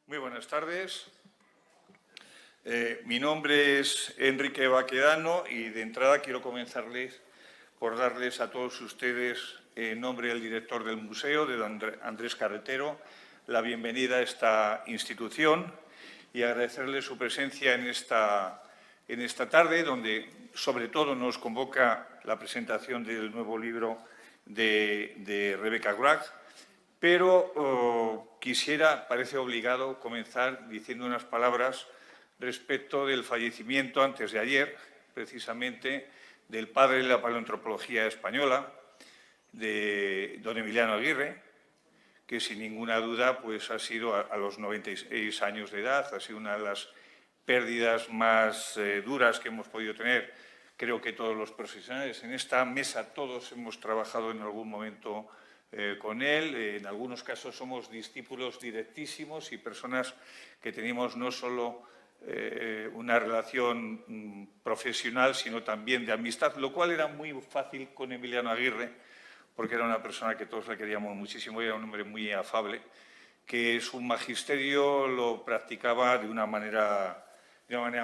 Muy buenas tardes. Mi nombre es Enrique Baquedano y de entrada quiero comenzarles por darles a todos ustedes, en nombre del director del museo, de don Andrés Carretero, la bienvenida a esta institución y agradecerles su presencia en esta tarde, donde sobre todo nos convoca la presentación del nuevo libro de Rebecca Wrack. Pero quisiera, parece obligado, comenzar diciendo unas palabras respecto del fallecimiento antes de ayer, precisamente, del padre de la paleoantropología española, de don Emiliano Aguirre, que sin ninguna duda pues, ha sido a los 96 años de edad, ha sido una de las pérdidas más duras que hemos podido tener. Creo que todos los profesionales en esta mesa, todos hemos trabajado en algún momento con él. En algunos casos somos discípulos directísimos y personas que teníamos no solo una relación profesional, sino también de amistad, lo cual era muy fácil con Emiliano Aguirre, porque era una persona que todos le queríamos muchísimo y era un hombre muy afable, que su magisterio lo practicaba de una manera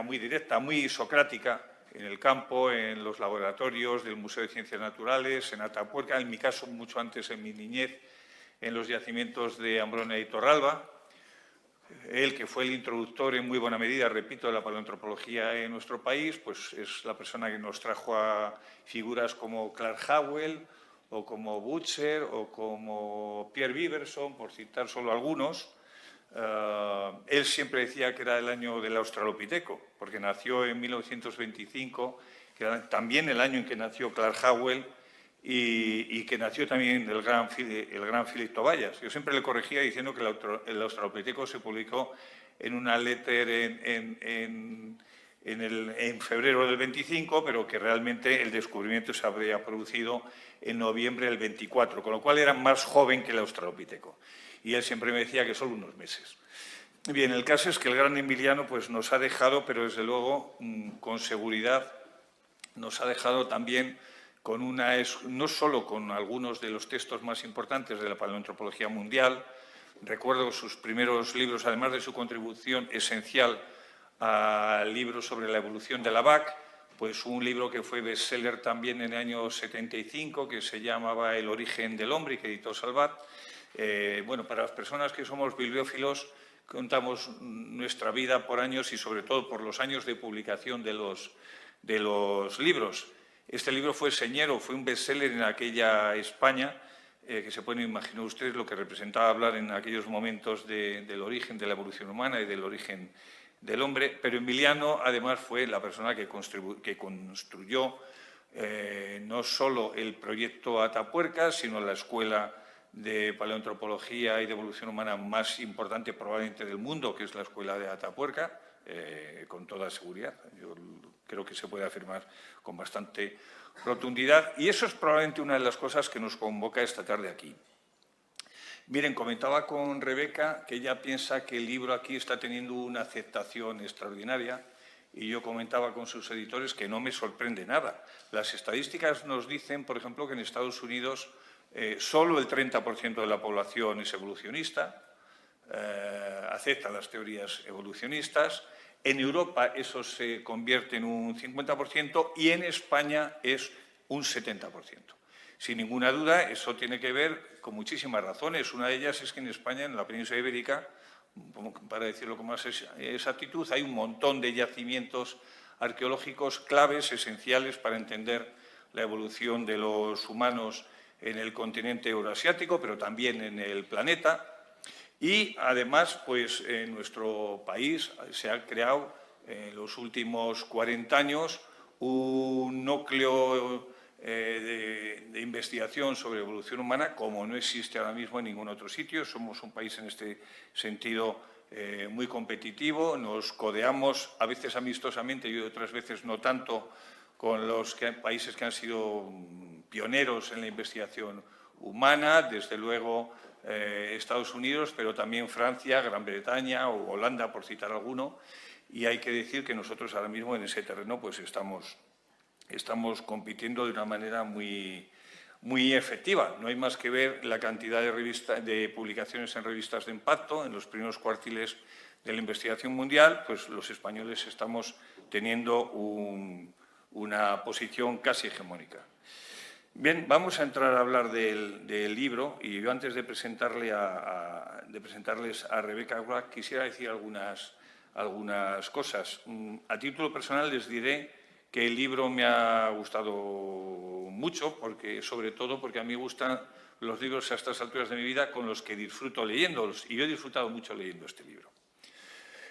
muy directa, muy socrática, en el campo, en los laboratorios del Museo de Ciencias Naturales, en Atapuerca, en mi caso mucho antes, en mi niñez, en los yacimientos de Ambrona y Torralba. Él, que fue el introductor en muy buena medida, repito, de la paleoantropología en nuestro país, pues es la persona que nos trajo a figuras como Clark Howell, o como Butcher, o como Pierre Viverson, por citar solo algunos. Él siempre decía que era el año del Australopiteco, porque nació en 1925, que era también el año en que nació Clark Howell, y que nació también el gran Philip Tobias. Yo siempre le corregía diciendo que el Australopiteco se publicó en una letter en febrero del 25, pero que realmente el descubrimiento se habría producido en noviembre del 24, con lo cual era más joven que el Australopiteco. Y él siempre me decía que solo unos meses. Bien, el caso es que el gran Emiliano pues, nos ha dejado, pero desde luego, con seguridad, nos ha dejado también con no solo con algunos de los textos más importantes de la paleoantropología mundial. Recuerdo sus primeros libros, además de su contribución esencial al libro sobre la evolución de la BAC, pues un libro que fue bestseller también en el año 75, que se llamaba El origen del hombre y que editó Salvat. Bueno, para las personas que somos bibliófilos, contamos nuestra vida por años y sobre todo por los años de publicación de los libros. Este libro fue señero, fue un bestseller en aquella España, que se pueden imaginar ustedes lo que representaba hablar en aquellos momentos del origen de la evolución humana y del origen del hombre, pero Emiliano además fue la persona que construyó no solo el proyecto Atapuerca, sino la escuela de paleoantropología y de evolución humana más importante probablemente del mundo, que es la escuela de Atapuerca, con toda seguridad. Yo creo que se puede afirmar con bastante rotundidad. Y eso es probablemente una de las cosas que nos convoca esta tarde aquí. Miren, comentaba con Rebeca que ella piensa que el libro aquí está teniendo una aceptación extraordinaria y yo comentaba con sus editores que no me sorprende nada. Las estadísticas nos dicen, por ejemplo, que en Estados Unidos solo el 30% de la población es evolucionista, acepta las teorías evolucionistas. En Europa eso se convierte en un 50% y en España es un 70%. Sin ninguna duda, eso tiene que ver con muchísimas razones. Una de ellas es que en España, en la península ibérica, para decirlo con más exactitud, hay un montón de yacimientos arqueológicos claves, esenciales para entender la evolución de los humanos en el continente euroasiático, pero también en el planeta. Y, además, pues, en nuestro país se ha creado en los últimos 40 años un núcleo de investigación sobre evolución humana como no existe ahora mismo en ningún otro sitio. Somos un país en este sentido muy competitivo, nos codeamos a veces amistosamente y otras veces no tanto con los países que han sido pioneros en la investigación humana, desde luego Estados Unidos, pero también Francia, Gran Bretaña o Holanda, por citar alguno, y hay que decir que nosotros ahora mismo en ese terreno pues estamos compitiendo de una manera muy muy efectiva. No hay más que ver la cantidad de publicaciones en revistas de impacto. En los primeros cuartiles de la investigación mundial, pues los españoles estamos teniendo una posición casi hegemónica. Bien, vamos a entrar a hablar del libro y yo antes de presentarles a Rebecca Wrack quisiera decir algunas cosas. A título personal les diré que el libro me ha gustado mucho, sobre todo porque a mí me gustan los libros a estas alturas de mi vida con los que disfruto leyéndolos y yo he disfrutado mucho leyendo este libro.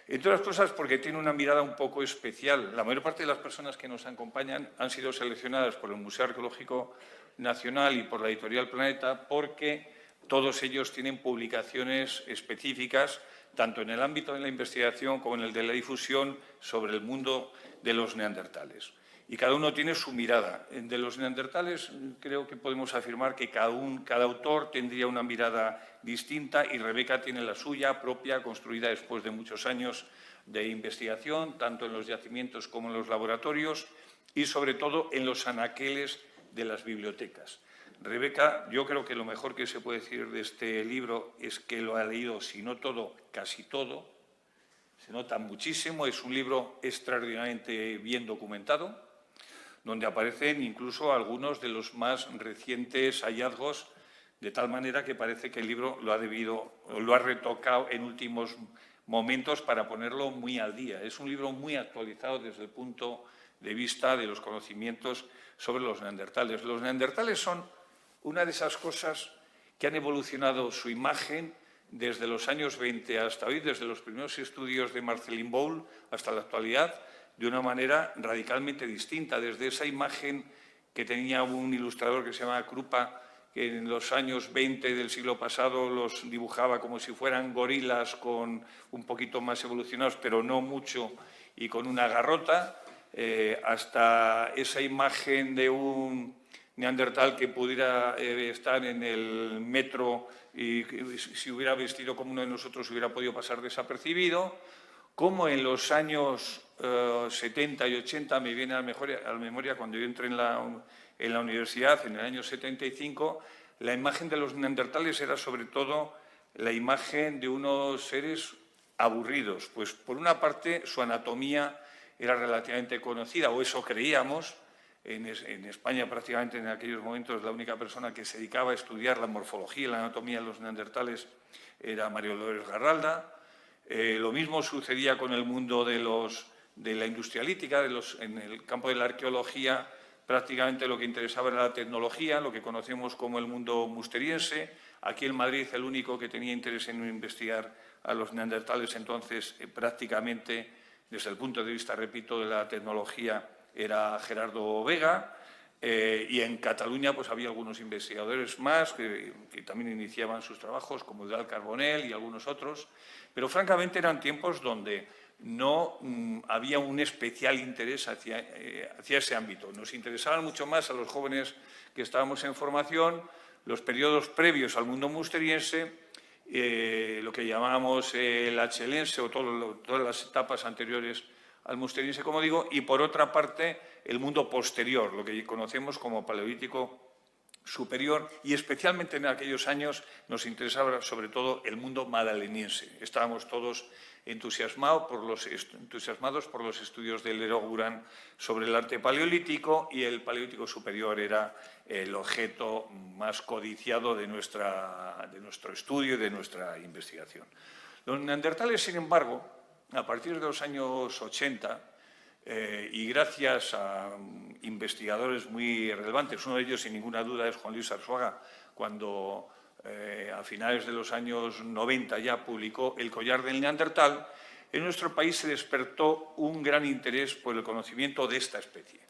Entre otras cosas porque tiene una mirada un poco especial. La mayor parte de las personas que nos acompañan han sido seleccionadas por el Museo Arqueológico Nacional y por la editorial Planeta porque todos ellos tienen publicaciones específicas, tanto en el ámbito de la investigación como en el de la difusión, sobre el mundo de los neandertales. Y cada uno tiene su mirada. De los neandertales creo que podemos afirmar que cada autor tendría una mirada distinta y Rebecca tiene la suya propia, construida después de muchos años de investigación, tanto en los yacimientos como en los laboratorios y, sobre todo, en los anaqueles de las bibliotecas. Rebecca, yo creo que lo mejor que se puede decir de este libro es que lo ha leído, si no todo, casi todo. Se nota muchísimo, es un libro extraordinariamente bien documentado, donde aparecen incluso algunos de los más recientes hallazgos, de tal manera que parece que el libro lo ha retocado en últimos momentos para ponerlo muy al día. Es un libro muy actualizado desde el punto de vista de los conocimientos sobre los neandertales. Los neandertales son una de esas cosas que han evolucionado su imagen desde los años 20 hasta hoy, desde los primeros estudios de Marceline Bowl hasta la actualidad, de una manera radicalmente distinta, desde esa imagen que tenía un ilustrador que se llama Krupa, que en los años 20 del siglo pasado los dibujaba como si fueran gorilas con un poquito más evolucionados, pero no mucho, y con una garrota, hasta esa imagen de un neandertal que pudiera estar en el metro y si hubiera vestido como uno de nosotros hubiera podido pasar desapercibido, como en los años 70 y 80, me viene a la memoria cuando yo entré en la universidad, en el año 75, la imagen de los neandertales era sobre todo la imagen de unos seres aburridos. Pues por una parte su anatomía era relativamente conocida, o eso creíamos. En España prácticamente en aquellos momentos la única persona que se dedicaba a estudiar la morfología y la anatomía de los neandertales era María Dolores Garralda. Lo mismo sucedía con el mundo de la industrialítica, en el campo de la arqueología prácticamente lo que interesaba era la tecnología, lo que conocemos como el mundo musteriense. Aquí en Madrid el único que tenía interés en investigar a los neandertales entonces prácticamente desde el punto de vista, repito, de la tecnología era Gerardo Vega. Y en Cataluña pues había algunos investigadores más que también iniciaban sus trabajos, como Eudald Carbonell y algunos otros, pero francamente eran tiempos donde no había un especial interés hacia ese ámbito. Nos interesaban mucho más a los jóvenes que estábamos en formación los periodos previos al mundo musteriense, lo que llamábamos el achelense o todas las etapas anteriores al musteriense, como digo, y por otra parte el mundo posterior, lo que conocemos como paleolítico superior, y especialmente en aquellos años nos interesaba sobre todo el mundo madaleniense. Estábamos todos entusiasmados por los estudios de Leró Gurán sobre el arte paleolítico, y el paleolítico superior era el objeto más codiciado de nuestro estudio y de nuestra investigación. Los neandertales, sin embargo, a partir de los años 80, y gracias a investigadores muy relevantes, uno de ellos sin ninguna duda es Juan Luis Arzuaga, cuando a finales de los años 90 ya publicó El collar del Neandertal, en nuestro país se despertó un gran interés por el conocimiento de esta especie.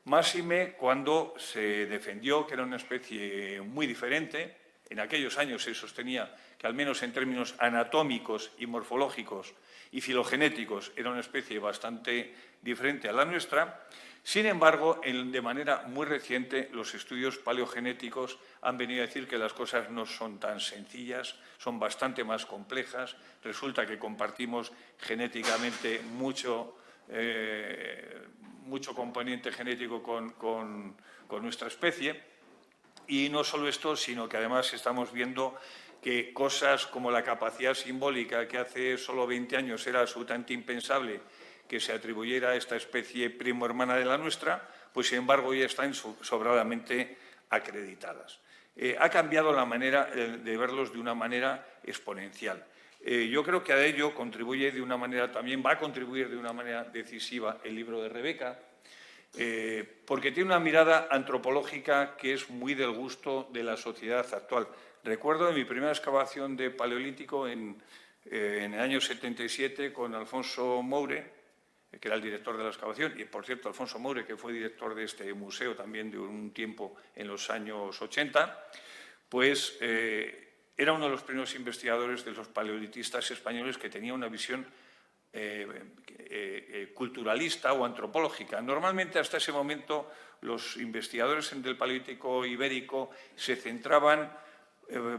Máxime cuando se defendió que era una especie muy diferente. En aquellos años se sostenía que, al menos en términos anatómicos y morfológicos y filogenéticos, era una especie bastante diferente a la nuestra. Sin embargo, de manera muy reciente, los estudios paleogenéticos han venido a decir que las cosas no son tan sencillas, son bastante más complejas. Resulta que compartimos genéticamente mucho componente genético con nuestra especie. Y no solo esto, sino que además estamos viendo que cosas como la capacidad simbólica, que hace solo 20 años era absolutamente impensable que se atribuyera a esta especie primo hermana de la nuestra, pues sin embargo ya están sobradamente acreditadas. Ha cambiado la manera de verlos de una manera exponencial. Yo creo que a ello contribuye de una manera también, va a contribuir de una manera decisiva el libro de Rebeca, porque tiene una mirada antropológica que es muy del gusto de la sociedad actual. Recuerdo en mi primera excavación de Paleolítico en el año 77 con Alfonso Moure, que era el director de la excavación, y por cierto Alfonso Moure, que fue director de este museo también de un tiempo en los años 80, pues era uno de los primeros investigadores de los paleolitistas españoles que tenía una visión culturalista o antropológica. Normalmente hasta ese momento los investigadores del Paleolítico ibérico se centraban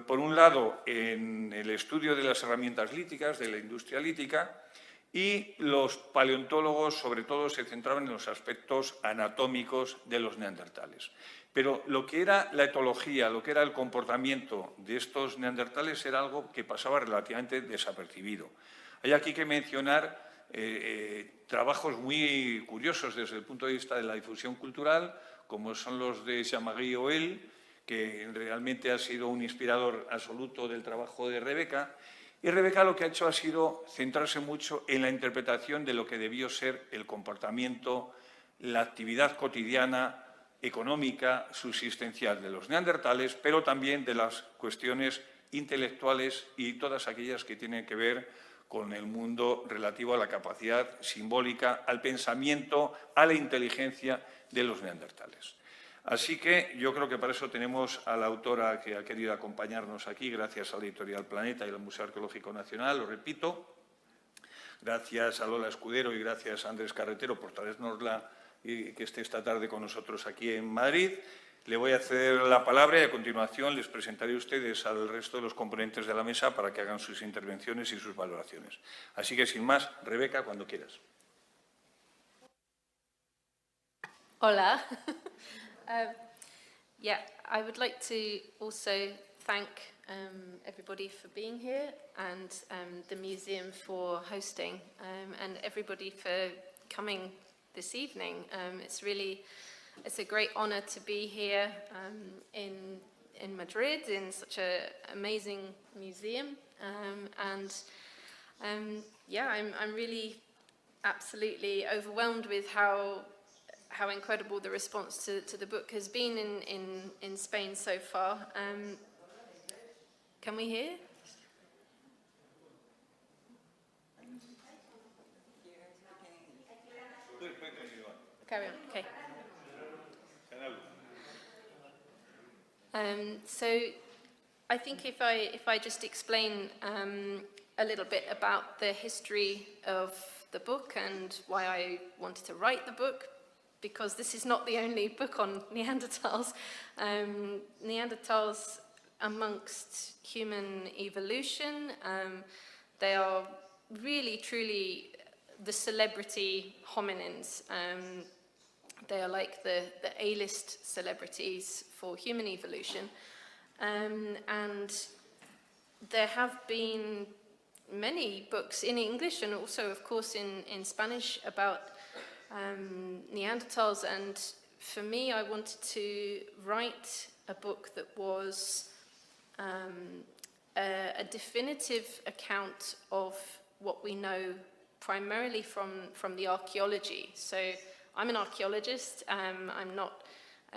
por un lado en el estudio de las herramientas líticas, de la industria lítica, y los paleontólogos sobre todo se centraban en los aspectos anatómicos de los neandertales. Pero lo que era la etología, lo que era el comportamiento de estos neandertales era algo que pasaba relativamente desapercibido. Hay aquí que mencionar trabajos muy curiosos desde el punto de vista de la difusión cultural, como son los de Jean-Marie Hoel, que realmente ha sido un inspirador absoluto del trabajo de Rebeca. Y Rebeca lo que ha hecho ha sido centrarse mucho en la interpretación de lo que debió ser el comportamiento, la actividad cotidiana, económica, subsistencial de los neandertales, pero también de las cuestiones intelectuales y todas aquellas que tienen que ver con el mundo relativo a la capacidad simbólica, al pensamiento, a la inteligencia de los neandertales. Así que yo creo que para eso tenemos a la autora que ha querido acompañarnos aquí, gracias a la Editorial Planeta y al Museo Arqueológico Nacional, lo repito. Gracias a Lola Escudero y gracias a Andrés Carretero por traérnosla y que esté esta tarde con nosotros aquí en Madrid. Le voy a ceder la palabra y a continuación les presentaré a ustedes al resto de los componentes de la mesa para que hagan sus intervenciones y sus valoraciones. Así que, sin más, Rebeca, cuando quieras. Hola. Yeah, I would like to also thank everybody for being here and the museum for hosting and everybody for coming this evening. It's a great honor to be here in Madrid in such an amazing museum yeah, I'm really absolutely overwhelmed with how incredible the response to the book has been in Spain so far. Can we hear? Carry on, okay. So I think if I just explain a little bit about the history of the book and why I wanted to write the book, because this is not the only book on Neanderthals. Neanderthals amongst human evolution, they are really, truly the celebrity hominins. They are like the A-list celebrities for human evolution. And there have been many books in English and also, of course, in Spanish about Neanderthals, and for me I wanted to write a book that was a definitive account of what we know primarily from the archaeology. So I'm an archaeologist, I'm not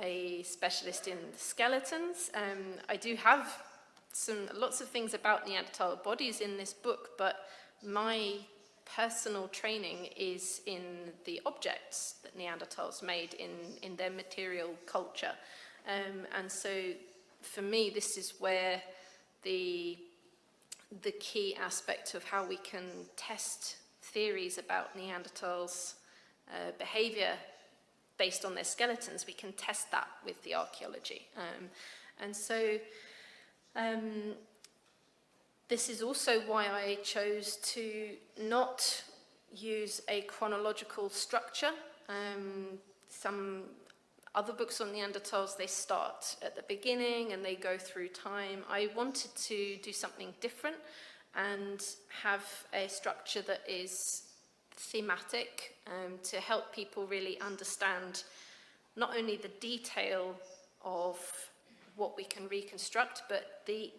a specialist in skeletons. I do have lots of things about Neanderthal bodies in this book, but my personal training is in the objects that Neanderthals made in their material culture. And so for me, this is where the key aspect of how we can test theories about Neanderthals' behavior based on their skeletons, we can test that with the archaeology. And so this is also why I chose to not use a chronological structure. Some other books on Neanderthals, they start at the beginning and they go through time. I wanted to do something different and have a structure that is thematic to help people really understand not only the detail of what we can reconstruct, but the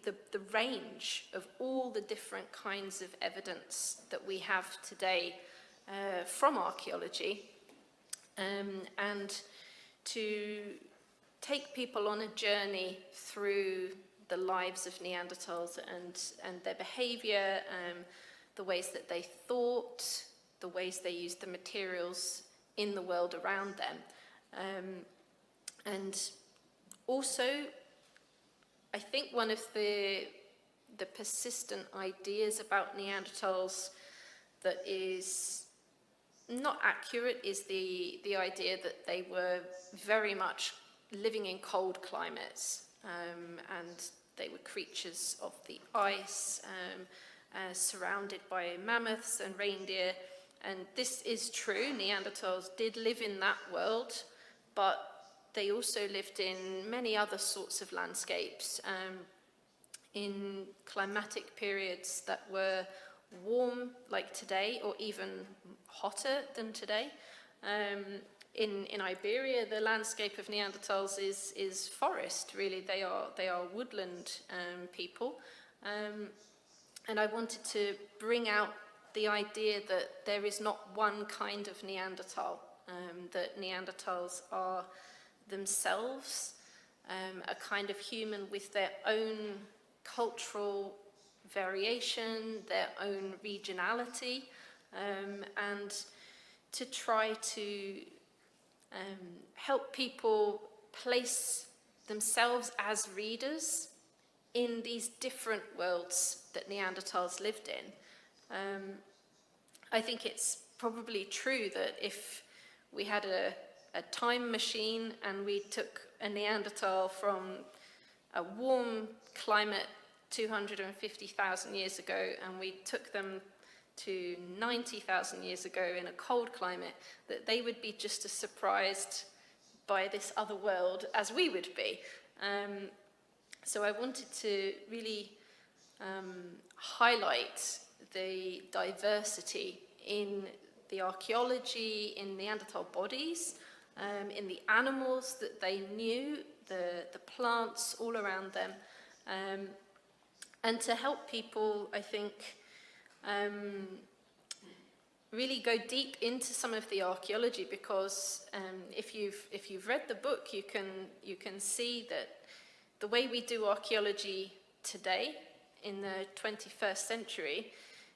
range of all the different kinds of evidence that we have today from archaeology, and to take people on a journey through the lives of Neanderthals and their behavior, the ways that they thought, the ways they used the materials in the world around them. And also, I think one of the persistent ideas about Neanderthals that is not accurate is the idea that they were very much living in cold climates, and they were creatures of the ice, surrounded by mammoths and reindeer. And this is true, Neanderthals did live in that world, but they also lived in many other sorts of landscapes, in climatic periods that were warm like today, or even hotter than today. In Iberia, the landscape of Neanderthals is forest, really. They are woodland people. And I wanted to bring out the idea that there is not one kind of Neanderthal, that Neanderthals are themselves a kind of human with their own cultural variation, their own regionality, and to try to help people place themselves as readers in these different worlds that Neanderthals lived in. I think it's probably true that if we had a time machine and we took a Neanderthal from a warm climate 250,000 years ago and we took them to 90,000 years ago in a cold climate, that they would be just as surprised by this other world as we would be. So I wanted to really highlight the diversity in the archaeology, in Neanderthal bodies, in the animals that they knew, the plants all around them, and to help people, I think, really go deep into some of the archaeology, because if you've read the book, you can see that the way we do archaeology today in the 21st century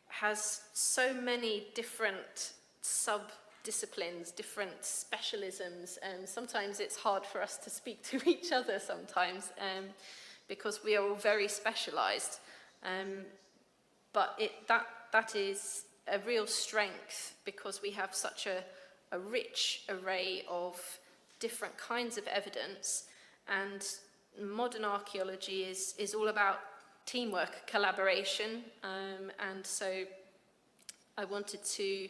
has so many different sub-disciplines, different specialisms, and sometimes it's hard for us to speak to each other sometimes, because we are all very specialized. But that is a real strength, because we have such a rich array of different kinds of evidence, and modern archaeology is all about teamwork, collaboration, and so I wanted to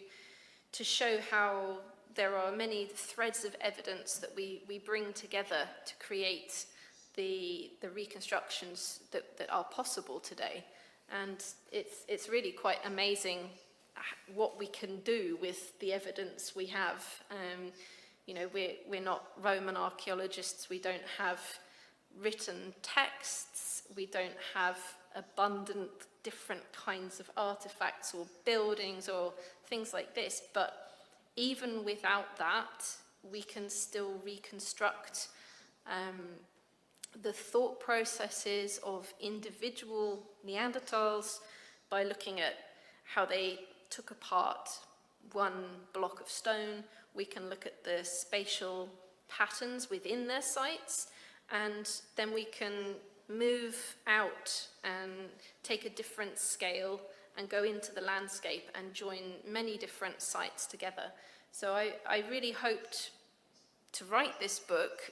show how there are many threads of evidence that we bring together to create the reconstructions that are possible today. And it's really quite amazing what we can do with the evidence we have. You know, we're not Roman archaeologists. We don't have written texts. We don't have abundant different kinds of artifacts or buildings or things like this. But even without that, we can still reconstruct the thought processes of individual Neanderthals by looking at how they took apart one block of stone. We can look at the spatial patterns within their sites, and then we can move out and take a different scale and go into the landscape and join many different sites together. So I really hoped to write this book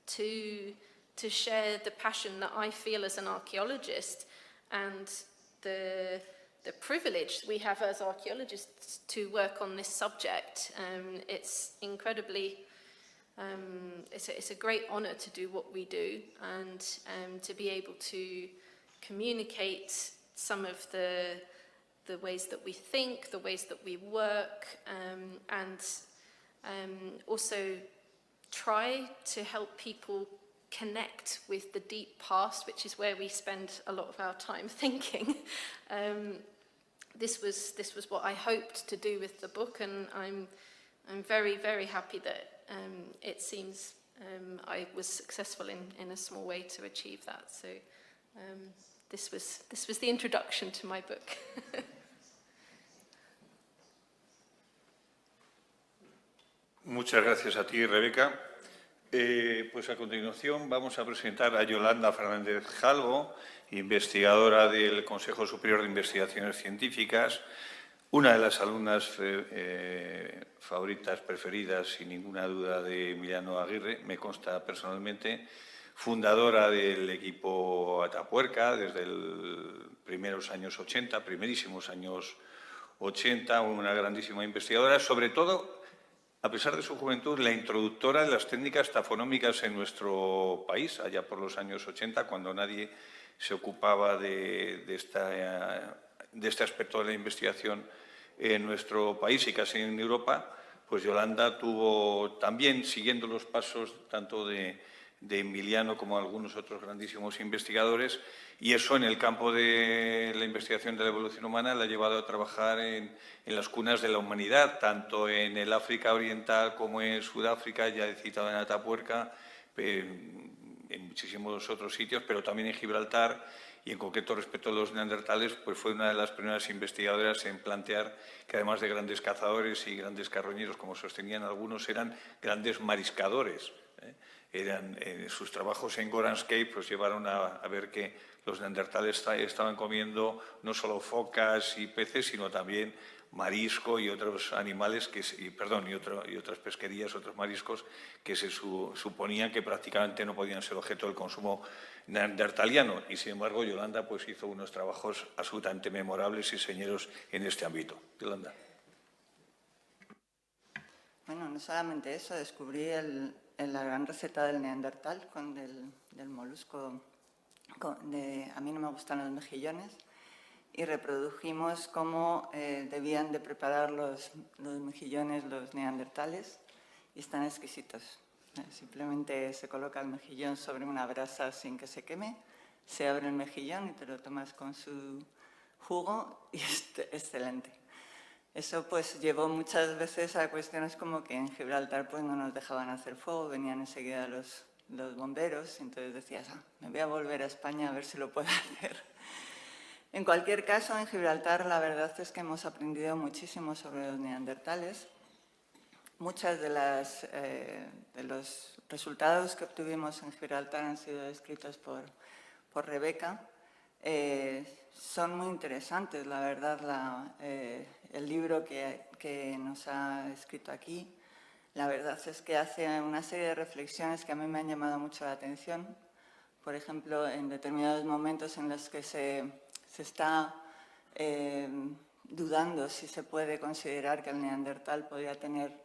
to share the passion that I feel as an archaeologist, and the privilege we have as archaeologists to work on this subject. It's incredibly It's a great honour to do what we do, and to be able to communicate some of the ways that we think, the ways that we work, and also try to help people connect with the deep past, which is where we spend a lot of our time thinking. This was what I hoped to do with the book, and I'm very, very happy that it seems I was successful in a small way to achieve that. So this was the introduction to my book. Muchas gracias a ti, Rebeca. Pues a continuación vamos a presentar a Yolanda Fernández Jalbo, investigadora del Consejo Superior de Investigaciones Científicas, una de las alumnas favoritas, preferidas, sin ninguna duda, de Emiliano Aguirre, me consta personalmente, fundadora del equipo Atapuerca desde los primerísimos años 80, una grandísima investigadora, sobre todo, a pesar de su juventud, la introductora de las técnicas tafonómicas en nuestro país, allá por los años 80, cuando nadie se ocupaba de este aspecto de la investigación en nuestro país y casi en Europa. Pues Yolanda tuvo también, siguiendo los pasos tanto de Emiliano como algunos otros grandísimos investigadores, y eso en el campo de la investigación de la evolución humana la ha llevado a trabajar en las cunas de la humanidad, tanto en el África Oriental como en Sudáfrica, ya he citado en Atapuerca, en muchísimos otros sitios, pero también en Gibraltar, y en concreto respecto a los neandertales, pues fue una de las primeras investigadoras en plantear que además de grandes cazadores y grandes carroñeros, como sostenían algunos, eran grandes mariscadores. Sus trabajos en Goran's Cave pues llevaron a ver que los neandertales estaban comiendo no solo focas y peces, sino también marisco y otros animales, y otras pesquerías, otros mariscos que se suponían que prácticamente no podían ser objeto del consumo neandertaliano. Y, sin embargo, Yolanda pues hizo unos trabajos absolutamente memorables y señeros en este ámbito. Yolanda. Bueno, no solamente eso, descubrí la gran receta del neandertal del molusco. A mí no me gustan los mejillones, y reprodujimos cómo debían de preparar los mejillones los neandertales, y están exquisitos. Simplemente se coloca el mejillón sobre una brasa sin que se queme, se abre el mejillón y te lo tomas con su jugo y es excelente. Eso pues llevó muchas veces a cuestiones como que en Gibraltar pues no nos dejaban hacer fuego, venían enseguida los bomberos, y entonces decías, me voy a volver a España a ver si lo puedo hacer. En cualquier caso, en Gibraltar la verdad es que hemos aprendido muchísimo sobre los neandertales. Muchos de los resultados que obtuvimos en Gibraltar han sido descritos por Rebeca. Son muy interesantes, la verdad, el libro que nos ha escrito aquí. La verdad es que hace una serie de reflexiones que a mí me han llamado mucho la atención. Por ejemplo, en determinados momentos en los que se está dudando si se puede considerar que el neandertal podía tener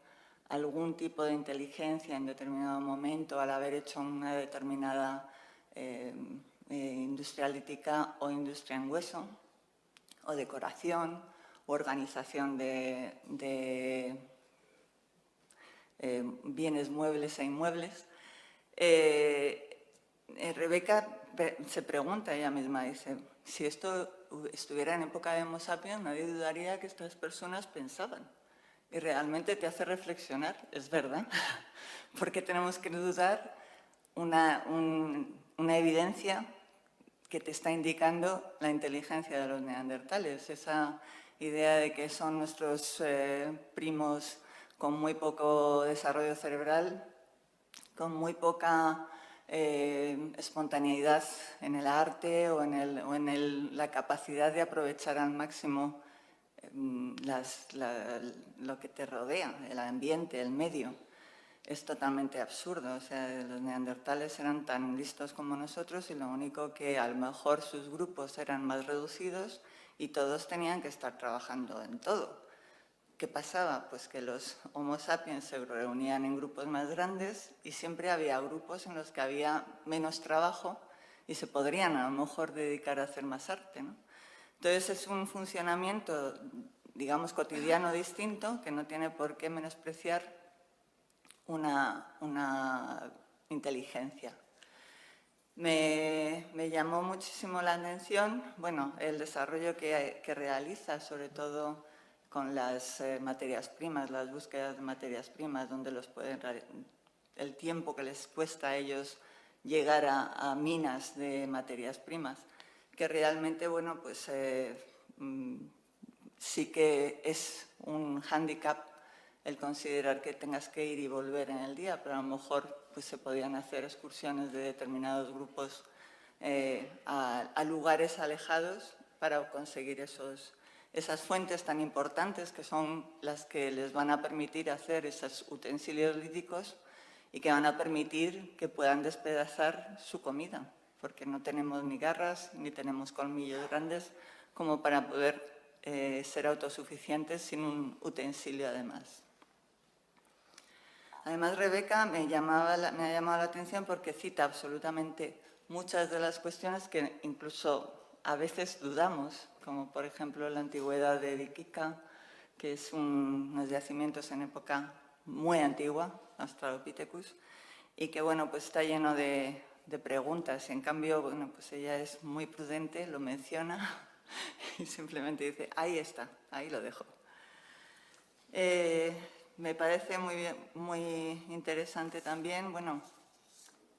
algún tipo de inteligencia en determinado momento al haber hecho una determinada industria lítica o industria en hueso, o decoración, o organización de bienes muebles e inmuebles. Rebeca se pregunta ella misma, dice, si esto estuviera en época de Homo sapiens, nadie dudaría que estas personas pensaban. Y realmente te hace reflexionar, es verdad, porque tenemos que dudar una evidencia que te está indicando la inteligencia de los neandertales, esa idea de que son nuestros primos con muy poco desarrollo cerebral, con muy poca espontaneidad en el arte o en la capacidad de aprovechar al máximo lo que te rodea, el ambiente, el medio. Es totalmente absurdo. O sea, los neandertales eran tan listos como nosotros y lo único que a lo mejor sus grupos eran más reducidos y todos tenían que estar trabajando en todo. ¿qué pasaba? Pues que los Homo sapiens se reunían en grupos más grandes y siempre había grupos en los que había menos trabajo y se podrían a lo mejor dedicar a hacer más arte, ¿no? Entonces es un funcionamiento, digamos, cotidiano distinto que no tiene por qué menospreciar una inteligencia. Me llamó muchísimo la atención, bueno, el desarrollo que realiza, sobre todo con las materias primas, las búsquedas de materias primas, donde el tiempo que les cuesta a ellos llegar a minas de materias primas, que realmente, bueno, pues sí que es un hándicap el considerar que tengas que ir y volver en el día, pero a lo mejor pues, se podían hacer excursiones de determinados grupos a lugares alejados para conseguir esas fuentes tan importantes que son las que les van a permitir hacer esos utensilios líticos y que van a permitir que puedan despedazar su comida, porque no tenemos ni garras ni tenemos colmillos grandes como para poder ser autosuficientes sin un utensilio además. Además, Rebeca me ha llamado la atención porque cita absolutamente muchas de las cuestiones que incluso a veces dudamos, como por ejemplo la antigüedad de Iquica, que es unos yacimientos en época muy antigua, Australopithecus, y que bueno, pues está lleno de preguntas. Y en cambio, bueno, pues ella es muy prudente, lo menciona y simplemente dice, ahí está, ahí lo dejo. Me parece muy interesante también, bueno,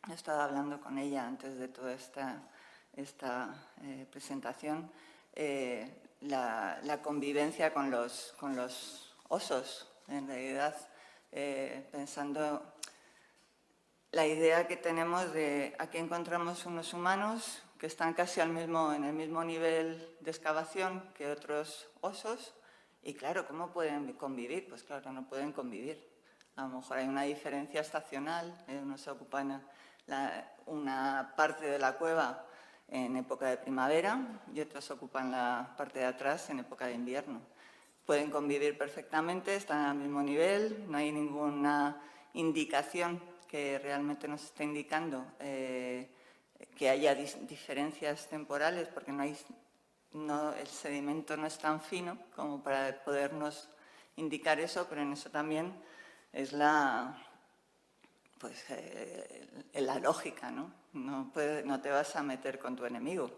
he estado hablando con ella antes de toda esta presentación, la convivencia con los osos, en realidad, pensando la idea que tenemos de aquí encontramos unos humanos que están casi en el mismo nivel de excavación que otros osos. Y claro, ¿cómo pueden convivir? Pues claro, no pueden convivir. A lo mejor hay una diferencia estacional, unos ocupan una parte de la cueva en época de primavera y otros ocupan la parte de atrás en época de invierno. Pueden convivir perfectamente, están al mismo nivel, no hay ninguna indicación que realmente nos esté indicando que haya diferencias temporales, porque el sedimento no es tan fino como para podernos indicar eso, pero en eso también es la lógica, ¿no? No te vas a meter con tu enemigo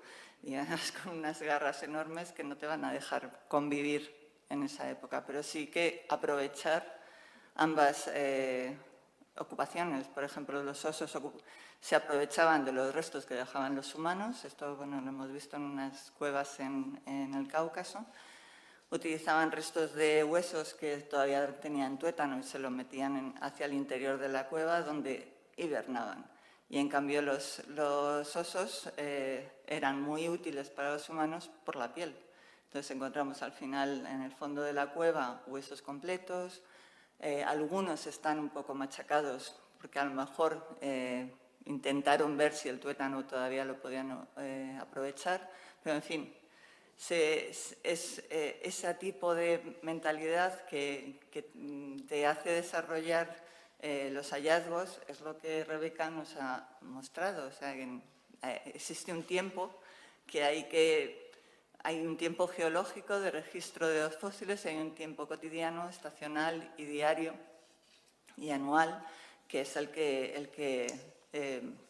y además con unas garras enormes que no te van a dejar convivir en esa época, pero sí que aprovechar ambas ocupaciones. Por ejemplo, los osos se aprovechaban de los restos que dejaban los humanos, esto bueno, lo hemos visto en unas cuevas en el Cáucaso. Utilizaban restos de huesos que todavía tenían tuétano y se los metían hacia el interior de la cueva donde hibernaban. Y en cambio los osos eran muy útiles para los humanos por la piel. Entonces encontramos al final en el fondo de la cueva huesos completos, algunos están un poco machacados porque a lo mejor intentaron ver si el tuétano todavía lo podían aprovechar, pero en fin, es ese tipo de mentalidad que te hace desarrollar los hallazgos, es lo que Rebeca nos ha mostrado. O sea, existe un tiempo que hay un tiempo geológico de registro de los fósiles, hay un tiempo cotidiano, estacional y diario y anual, que es el que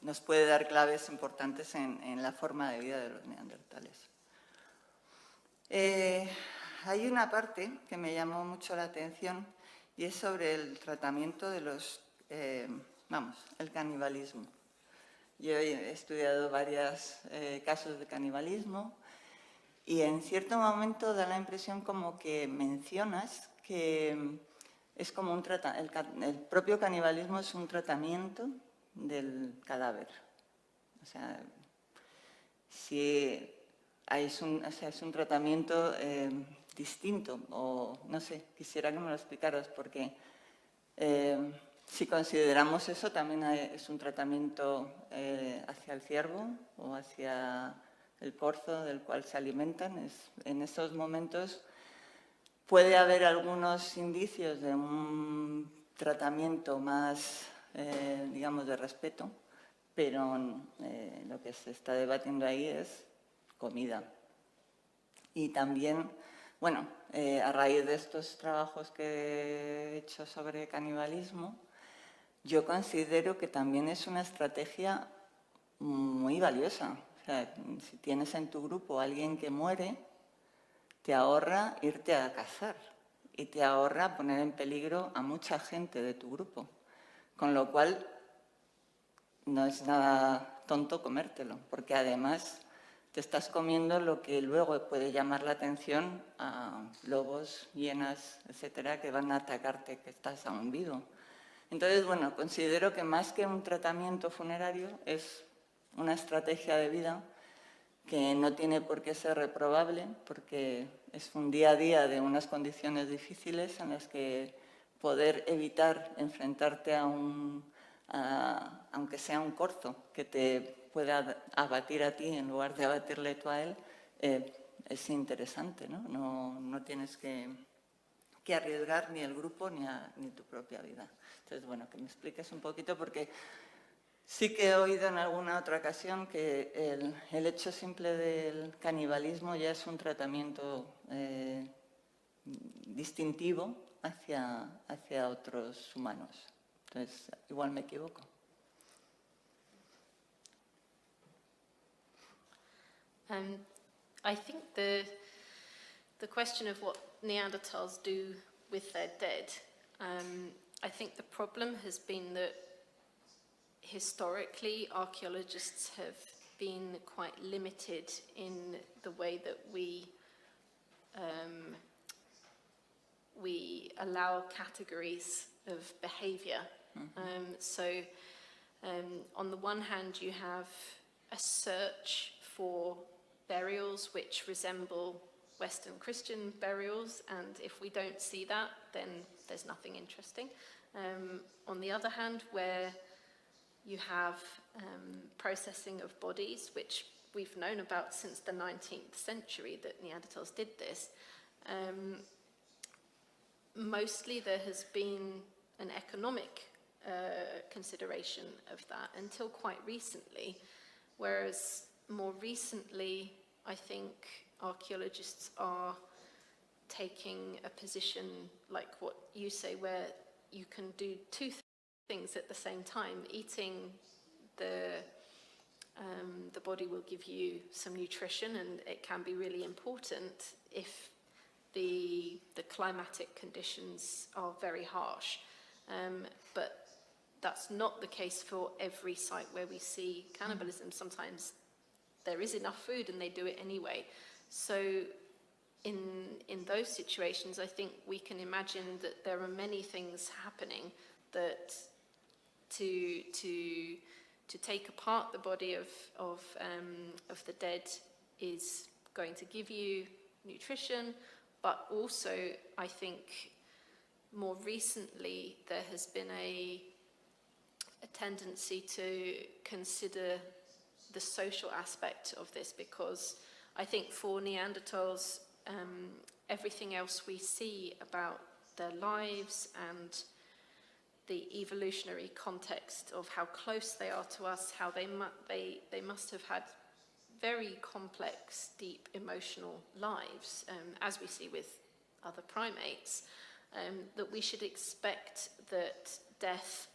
nos puede dar claves importantes en la forma de vida de los neandertales. Hay una parte que me llamó mucho la atención y es sobre el tratamiento de el canibalismo. Yo he estudiado varios casos de canibalismo y en cierto momento da la impresión como que mencionas que es como el propio canibalismo es un tratamiento del cadáver. O sea, si es un tratamiento distinto, o no sé, quisiera que me lo explicaras, porque si consideramos eso, también es un tratamiento hacia el ciervo o hacia el corzo del cual se alimentan. En estos momentos, puede haber algunos indicios de un tratamiento más, digamos, de respeto, pero lo que se está debatiendo ahí es comida. Y también, bueno, a raíz de estos trabajos que he hecho sobre canibalismo, yo considero que también es una estrategia muy valiosa. O sea, si tienes en tu grupo a alguien que muere, te ahorra irte a cazar y te ahorra poner en peligro a mucha gente de tu grupo. Con lo cual, no es nada tonto comértelo, porque además te estás comiendo lo que luego puede llamar la atención a lobos, hienas, etcétera, que van a atacarte, que estás aún vivo. Entonces, bueno, considero que más que un tratamiento funerario es una estrategia de vida que no tiene por qué ser reprobable, porque es un día a día de unas condiciones difíciles en las que poder evitar enfrentarte a aunque sea un corzo, que te pueda abatir a ti en lugar de abatirle tú a él, es interesante, ¿no? No tienes que arriesgar ni el grupo ni tu propia vida. Entonces, bueno, que me expliques un poquito, porque sí que he oído en alguna otra ocasión que el hecho simple del canibalismo ya es un tratamiento distintivo hacia otros humanos. Entonces, igual me equivoco. I think the question of what Neanderthals do with their dead, I think the problem has been that historically archaeologists have been quite limited in the way that we allow categories of behavior. On the one hand, you have a search for burials which resemble Western Christian burials, and if we don't see that, then there's nothing interesting. On the other hand, where you have processing of bodies, which we've known about since the 19th century, that Neanderthals did this, mostly there has been an economic consideration of that until quite recently, whereas more recently, I think archaeologists are taking a position like what you say, where you can do two things at the same time. Eating the body will give you some nutrition, and it can be really important if the climatic conditions are very harsh. But that's not the case for every site where we see cannibalism. Sometimes there is enough food and they do it anyway. So in those situations, I think we can imagine that there are many things happening that to take apart the body of the dead is going to give you nutrition, but also I think more recently there has been a tendency to consider the social aspect of this, because I think for Neanderthals, everything else we see about their lives and the evolutionary context of how close they are to us, how they must have had very complex, deep emotional lives, as we see with other primates, that we should expect that death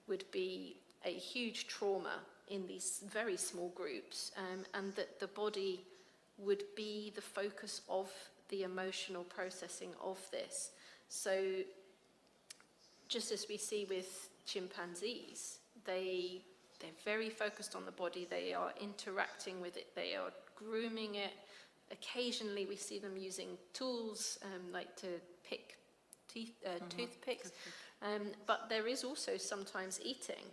would be a huge trauma in these very small groups, and that the body would be the focus of the emotional processing of this. So just as we see with chimpanzees, they're very focused on the body, they are interacting with it, they are grooming it. Occasionally we see them using tools, like to pick toothpicks, but there is also sometimes eating.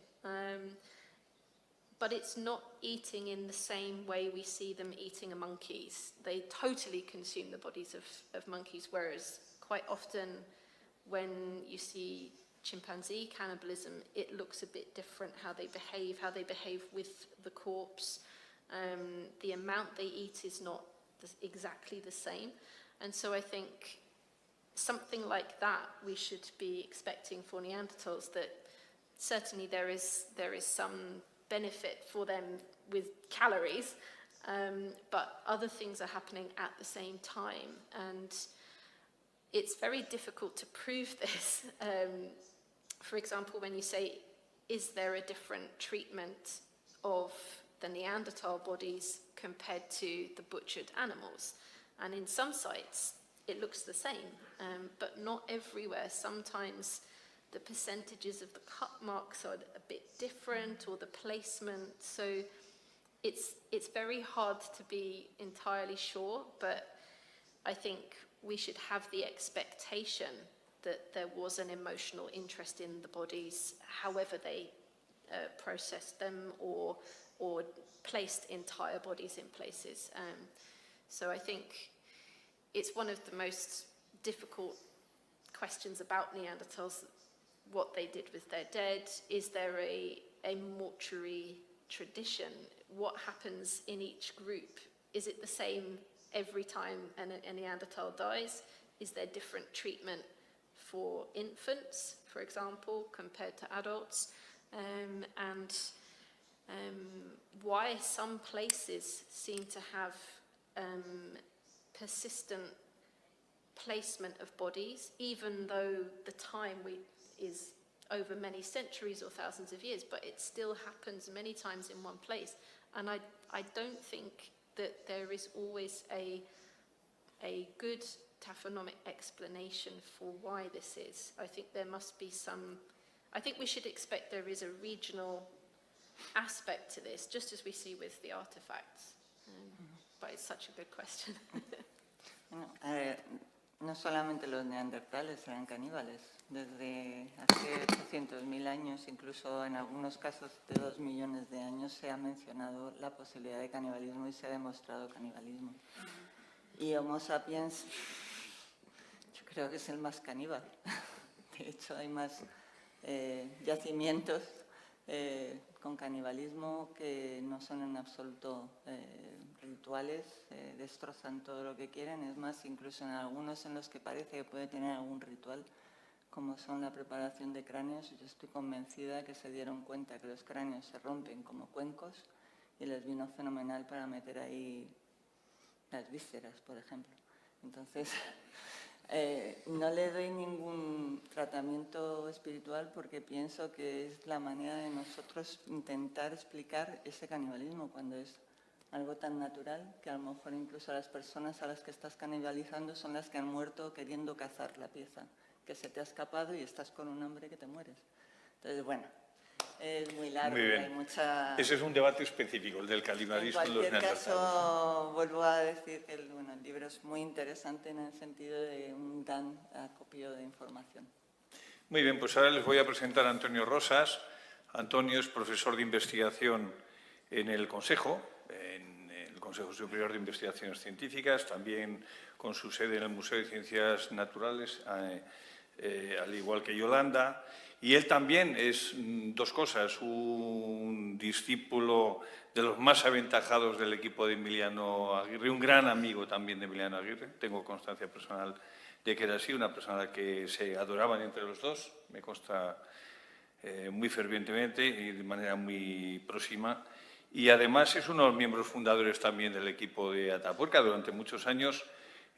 But it's not eating in the same way we see them eating monkeys. They totally consume the bodies of monkeys, whereas quite often when you see chimpanzee cannibalism, it looks a bit different, how they behave with the corpse. The amount they eat is not exactly the same. And so I think something like that we should be expecting for Neanderthals, that certainly there is some benefit for them with calories, but other things are happening at the same time, and it's very difficult to prove this. For example, when you say, is there a different treatment of the Neanderthal bodies compared to the butchered animals? And in some sites, it looks the same, but not everywhere. Sometimes the percentages of the cut marks are a bit different, or the placement. So it's very hard to be entirely sure, but I think we should have the expectation that there was an emotional interest in the bodies, however they processed them or placed entire bodies in places. So I think it's one of the most difficult questions about Neanderthals, what they did with their dead. Is there a mortuary tradition? What happens in each group? Is it the same every time a Neanderthal dies? Is there different treatment for infants, for example, compared to adults? And why some places seem to have persistent placement of bodies, even though the time is over many centuries or thousands of years, but it still happens many times in one place. And I don't think that there is always a good taphonomic explanation for why this is. I think there must be some, I think we should expect there is a regional aspect to this, just as we see with the artifacts. But it's such a good question. No solamente los neandertales eran caníbales. Desde hace 800.000 años, incluso en algunos casos de 2 millones de años, se ha mencionado la posibilidad de canibalismo y se ha demostrado canibalismo. Y Homo sapiens, yo creo que es el más caníbal. De hecho, hay más yacimientos con canibalismo que no son en absoluto rituales, destrozan todo lo que quieren. Es más, incluso en algunos en los que parece que puede tener algún ritual, como son la preparación de cráneos, yo estoy convencida que se dieron cuenta que los cráneos se rompen como cuencos y les vino fenomenal para meter ahí las vísceras, por ejemplo. Entonces, no le doy ningún tratamiento espiritual porque pienso que es la manera de nosotros intentar explicar ese canibalismo cuando es algo tan natural que a lo mejor incluso las personas a las que estás canibalizando son las que han muerto queriendo cazar la pieza que se te ha escapado y estás con un hambre que te mueres. Entonces, bueno, es muy largo. Muy bien. Hay mucha... Ese es un debate específico, el del canibalismo en los En cualquier neandertales. caso, vuelvo a decir que el libro es muy interesante en el sentido de un gran acopio de información. Muy bien, pues ahora les voy a presentar a Antonio Rosas. Antonio es profesor de investigación en el Consejo Superior de Investigaciones Científicas, también con su sede en el Museo de Ciencias Naturales, al igual que Yolanda. Y él también es dos cosas, un discípulo de los más aventajados del equipo de Emiliano Aguirre, un gran amigo también de Emiliano Aguirre. Tengo constancia personal de que era así, una persona a la que se adoraban entre los dos, me consta muy fervientemente y de manera muy próxima. Y además es uno de los miembros fundadores también del equipo de Atapuerca. Durante muchos años,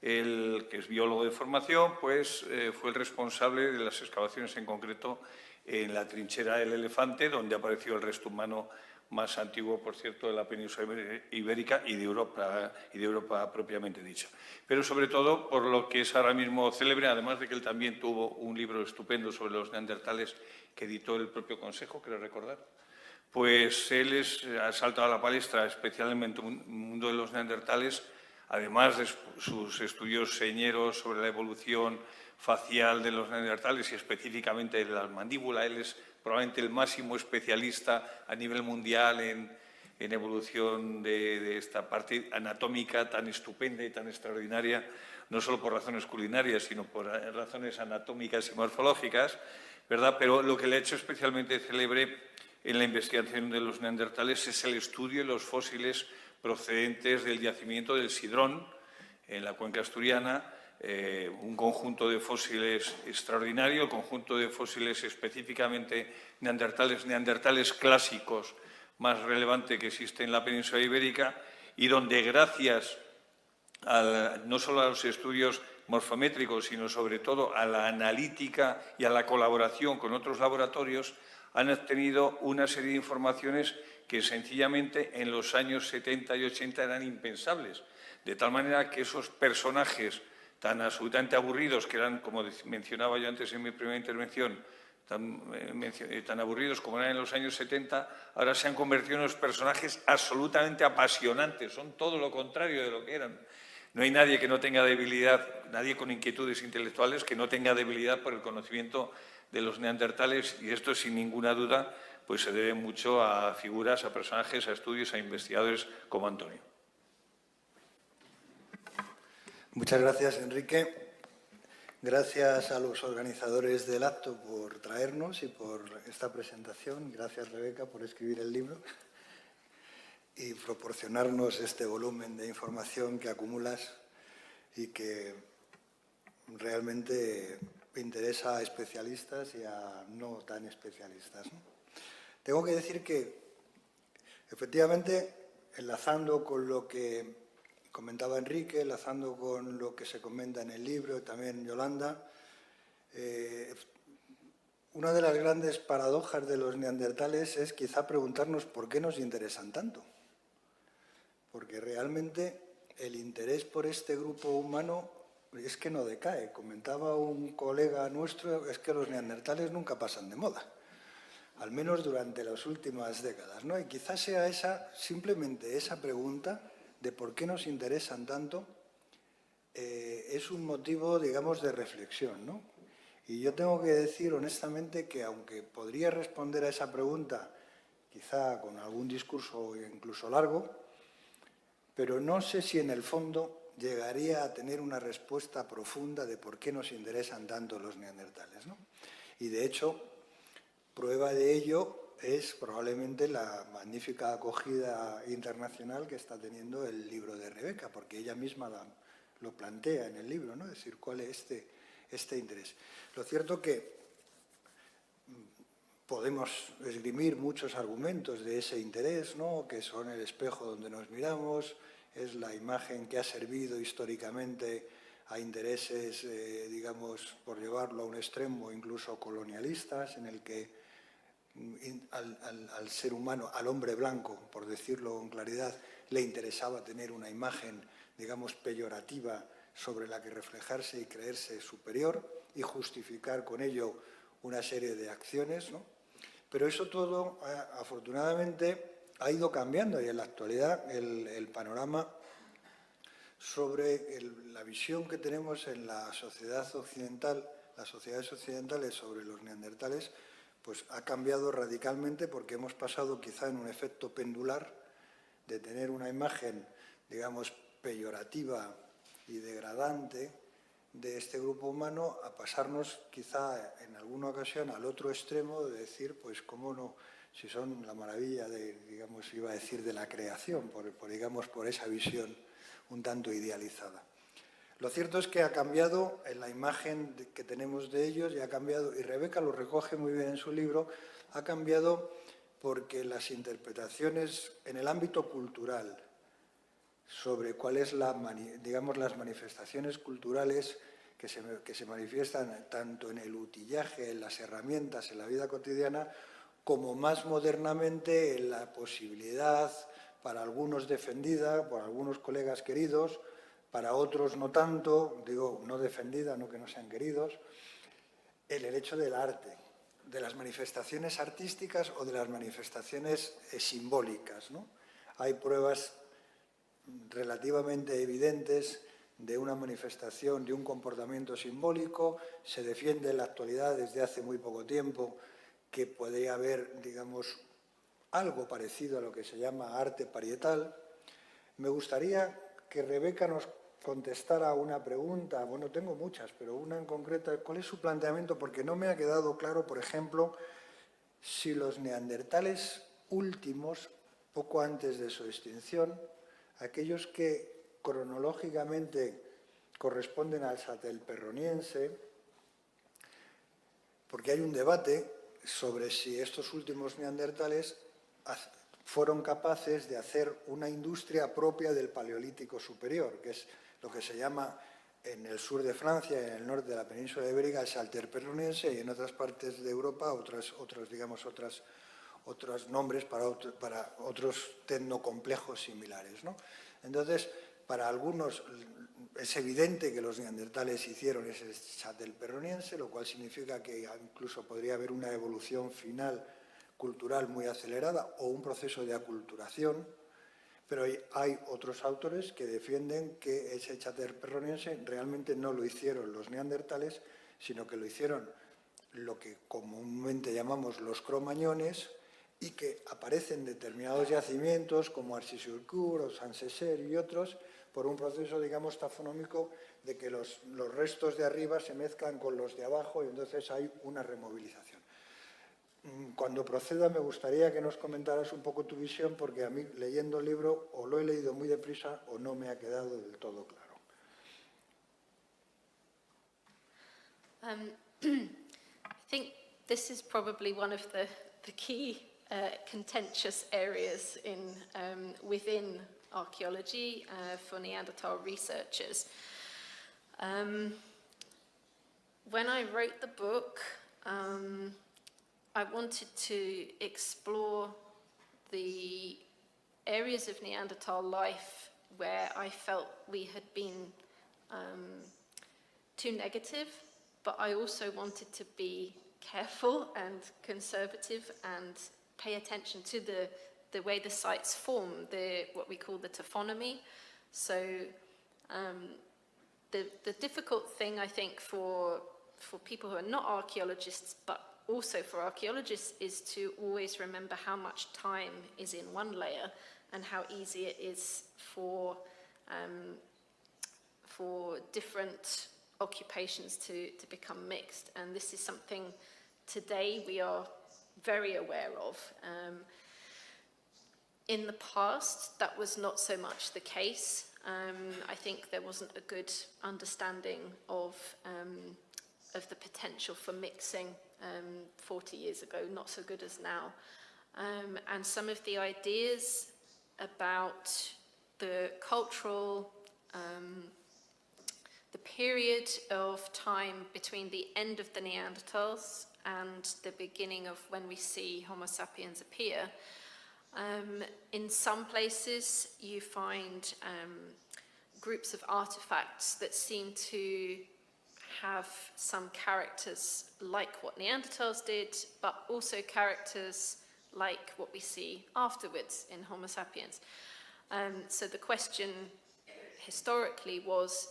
él, que es biólogo de formación, pues fue el responsable de las excavaciones en concreto en la trinchera del Elefante, donde apareció el resto humano más antiguo, por cierto, de la península ibérica y de Europa propiamente dicha. Pero sobre todo por lo que es ahora mismo célebre, además de que él también tuvo un libro estupendo sobre los neandertales que editó el propio Consejo, creo recordar. Pues él ha saltado a la palestra especialmente en el mundo de los neandertales, además de sus estudios señeros sobre la evolución facial de los neandertales y específicamente de la mandíbula. Él es probablemente el máximo especialista a nivel mundial en evolución de esta parte anatómica tan estupenda y tan extraordinaria, no solo por razones culinarias, sino por razones anatómicas y morfológicas, ¿verdad? Pero lo que le ha hecho especialmente célebre en la investigación de los neandertales es el estudio de los fósiles procedentes del yacimiento del Sidrón, en la cuenca asturiana, un conjunto de fósiles extraordinario, el conjunto de fósiles específicamente neandertales clásicos más relevante que existe en la península ibérica y donde gracias no solo a los estudios morfométricos, sino sobre todo a la analítica y a la colaboración con otros laboratorios, han obtenido una serie de informaciones que sencillamente en los años 70 y 80 eran impensables. De tal manera que esos personajes tan absolutamente aburridos, que eran, como mencionaba yo antes en mi primera intervención, tan aburridos como eran en los años 70, ahora se han convertido en unos personajes absolutamente apasionantes. Son todo lo contrario de lo que eran. No hay nadie que no tenga debilidad, nadie con inquietudes intelectuales que no tenga debilidad por el conocimiento de los neandertales, y esto sin ninguna duda pues se debe mucho a figuras, a personajes, a estudios, a investigadores como Antonio. Muchas gracias, Enrique. Gracias a los organizadores del acto por traernos y por esta presentación. Gracias, Rebeca, por escribir el libro y proporcionarnos este volumen de información que acumulas y que realmente interesa a especialistas y a no tan especialistas, ¿no? Tengo que decir que, efectivamente, enlazando con lo que comentaba Enrique, enlazando con lo que se comenta en el libro, también Yolanda, una de las grandes paradojas de los neandertales es quizá preguntarnos por qué nos interesan tanto. Porque realmente el interés por este grupo humano es que no decae. Comentaba un colega nuestro, es que los neandertales nunca pasan de moda, al menos durante las últimas décadas, ¿no? Y quizás sea simplemente esa pregunta de por qué nos interesan tanto, es un motivo, digamos, de reflexión, ¿no? Y yo tengo que decir honestamente que aunque podría responder a esa pregunta, quizá con algún discurso incluso largo, pero no sé si en el fondo llegaría a tener una respuesta profunda de por qué nos interesan tanto los neandertales, ¿no? Y de hecho, prueba de ello es probablemente la magnífica acogida internacional que está teniendo el libro de Rebeca, porque ella misma lo plantea en el libro, ¿no? Es decir, cuál es este interés. Lo cierto que podemos esgrimir muchos argumentos de ese interés, ¿no? Que son el espejo donde nos miramos, es la imagen que ha servido históricamente a intereses, digamos, por llevarlo a un extremo, incluso colonialistas, en el que al ser humano, al hombre blanco, por decirlo con claridad, le interesaba tener una imagen, digamos, peyorativa sobre la que reflejarse y creerse superior y justificar con ello una serie de acciones, ¿no? Pero eso todo, afortunadamente, ha ido cambiando y en la actualidad el panorama sobre la visión que tenemos en la sociedad occidental, las sociedades occidentales sobre los neandertales, pues ha cambiado radicalmente porque hemos pasado quizá en un efecto pendular de tener una imagen, digamos, peyorativa y degradante de este grupo humano a pasarnos quizá en alguna ocasión al otro extremo de decir, pues cómo no, si son la maravilla de, digamos, iba a decir de la creación, digamos, por esa visión un tanto idealizada. Lo cierto es que ha cambiado en la imagen que tenemos de ellos y ha cambiado, y Rebeca lo recoge muy bien en su libro, ha cambiado porque las interpretaciones en el ámbito cultural sobre cuáles digamos, las manifestaciones culturales que se manifiestan tanto en el utillaje, en las herramientas, en la vida cotidiana, como más modernamente en la posibilidad, para algunos defendida, por algunos colegas queridos, para otros no tanto, digo, no defendida, no que no sean queridos, el hecho del arte, de las manifestaciones artísticas o de las manifestaciones simbólicas, ¿no? Hay pruebas relativamente evidentes de una manifestación, de un comportamiento simbólico. Se defiende en la actualidad desde hace muy poco tiempo que podría haber, digamos, algo parecido a lo que se llama arte parietal. Me gustaría que Rebeca nos contestara una pregunta, bueno, tengo muchas, pero una en concreto, ¿cuál es su planteamiento? Porque no me ha quedado claro, por ejemplo, si los neandertales últimos, poco antes de su extinción, aquellos que cronológicamente corresponden al Châtel-Perroniense, porque hay un debate sobre si estos últimos neandertales fueron capaces de hacer una industria propia del Paleolítico superior, que es lo que se llama en el sur de Francia y en el norte de la península ibérica el Châtel-Perroniense, y en otras partes de Europa otros nombres para otros tecnocomplejos similares, ¿no? Entonces, para algunos es evidente que los neandertales hicieron ese Châtel-Perroniense, lo cual significa que incluso podría haber una evolución final cultural muy acelerada o un proceso de aculturación, pero hay otros autores que defienden que ese Châtel-Perroniense realmente no lo hicieron los neandertales, sino que lo hicieron lo que comúnmente llamamos los cromañones, y que aparecen en determinados yacimientos como Arcy-sur-Cour o Saint-Césaire y otros, por un proceso, digamos, taxonómico de que los restos de arriba se mezclan con los de abajo y entonces hay una removilización. Cuando proceda me gustaría que nos comentaras un poco tu visión, porque a mí leyendo el libro o lo he leído muy deprisa o no me ha quedado del todo claro. I think this is probably one of the key contentious areas within archaeology for Neanderthal researchers. When I wrote the book, I wanted to explore the areas of Neanderthal life where I felt we had been too negative, but I also wanted to be careful and conservative and pay attention to the way the sites form, what we call the taphonomy. So the difficult thing, I think, for people who are not archaeologists, but also for archaeologists, is to always remember how much time is in one layer and how easy it is for different occupations to become mixed. And this is something today we are very aware of. In the past, that was not so much the case. I think there wasn't a good understanding of the potential for mixing 40 years ago, not so good as now. And some of the ideas about the cultural, the period of time between the end of the Neanderthals and the beginning of when we see Homo sapiens appear. In some places you find groups of artifacts that seem to have some characters like what Neanderthals did, but also characters like what we see afterwards in Homo sapiens. So the question historically was,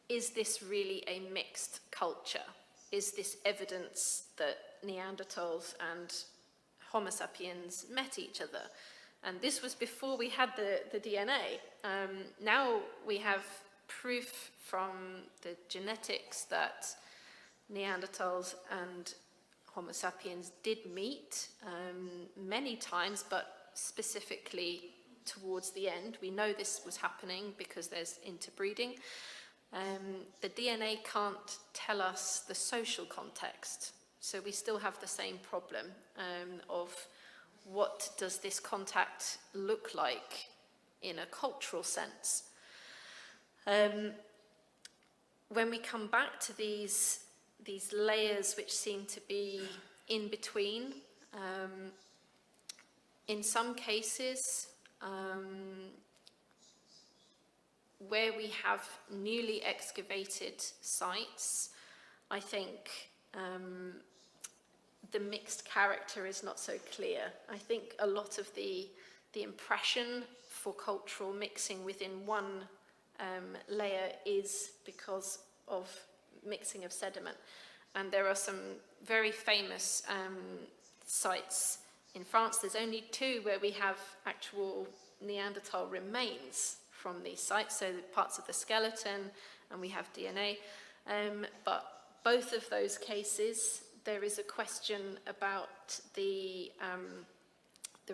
is this really a mixed culture? Is this evidence that Neanderthals and Homo sapiens met each other? And this was before we had the DNA. Now we have proof from the genetics that Neanderthals and Homo sapiens did meet many times, but specifically towards the end. We know this was happening because there's interbreeding. The DNA can't tell us the social context, so we still have the same problem of what does this contact look like in a cultural sense. When we come back to these layers which seem to be in between, in some cases, where we have newly excavated sites, I think the mixed character is not so clear. I think a lot of the impression for cultural mixing within one layer is because of mixing of sediment. And there are some very famous sites in France. There's only 2 where we have actual Neanderthal remains from these sites, so parts of the skeleton, and we have DNA. But both of those cases, there is a question about the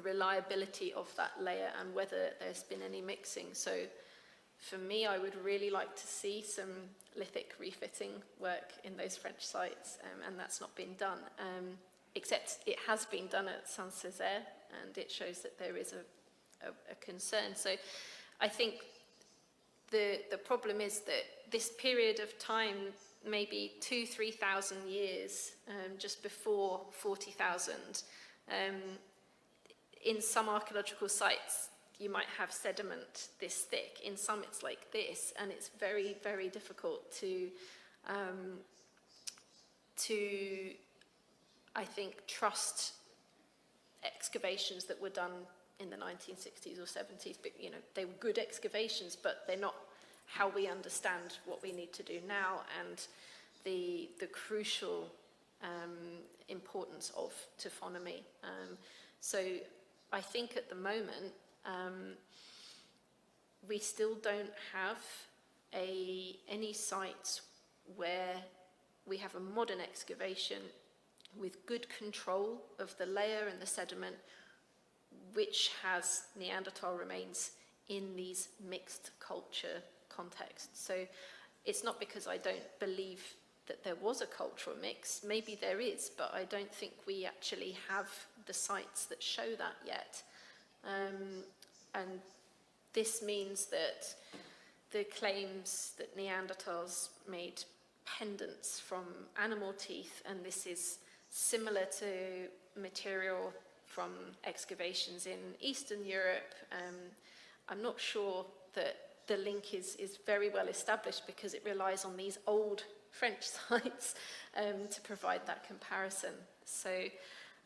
reliability of that layer and whether there's been any mixing. So for me, I would really like to see some lithic refitting work in those French sites, and that's not been done. Except it has been done at Saint-Césaire, and it shows that there is a concern. So I think the problem is that this period of time, maybe 2,000–3,000 years, just before 40,000, in some archaeological sites, you might have sediment this thick. In some, it's like this, and it's very, very difficult to I think, trust excavations that were done in the 1960s or 70s. But, you know, they were good excavations, but they're not how we understand what we need to do now and the crucial importance of taphonomy. So I think at the moment, we still don't have any sites where we have a modern excavation with good control of the layer and the sediment, which has Neanderthal remains in these mixed culture contexts. So it's not because I don't believe that there was a cultural mix. Maybe there is, but I don't think we actually have the sites that show that yet. And this means that the claims that Neanderthals made pendants from animal teeth, and this is similar to material from excavations in Eastern Europe. I'm not sure that the link is very well established because it relies on these old French sites to provide that comparison. So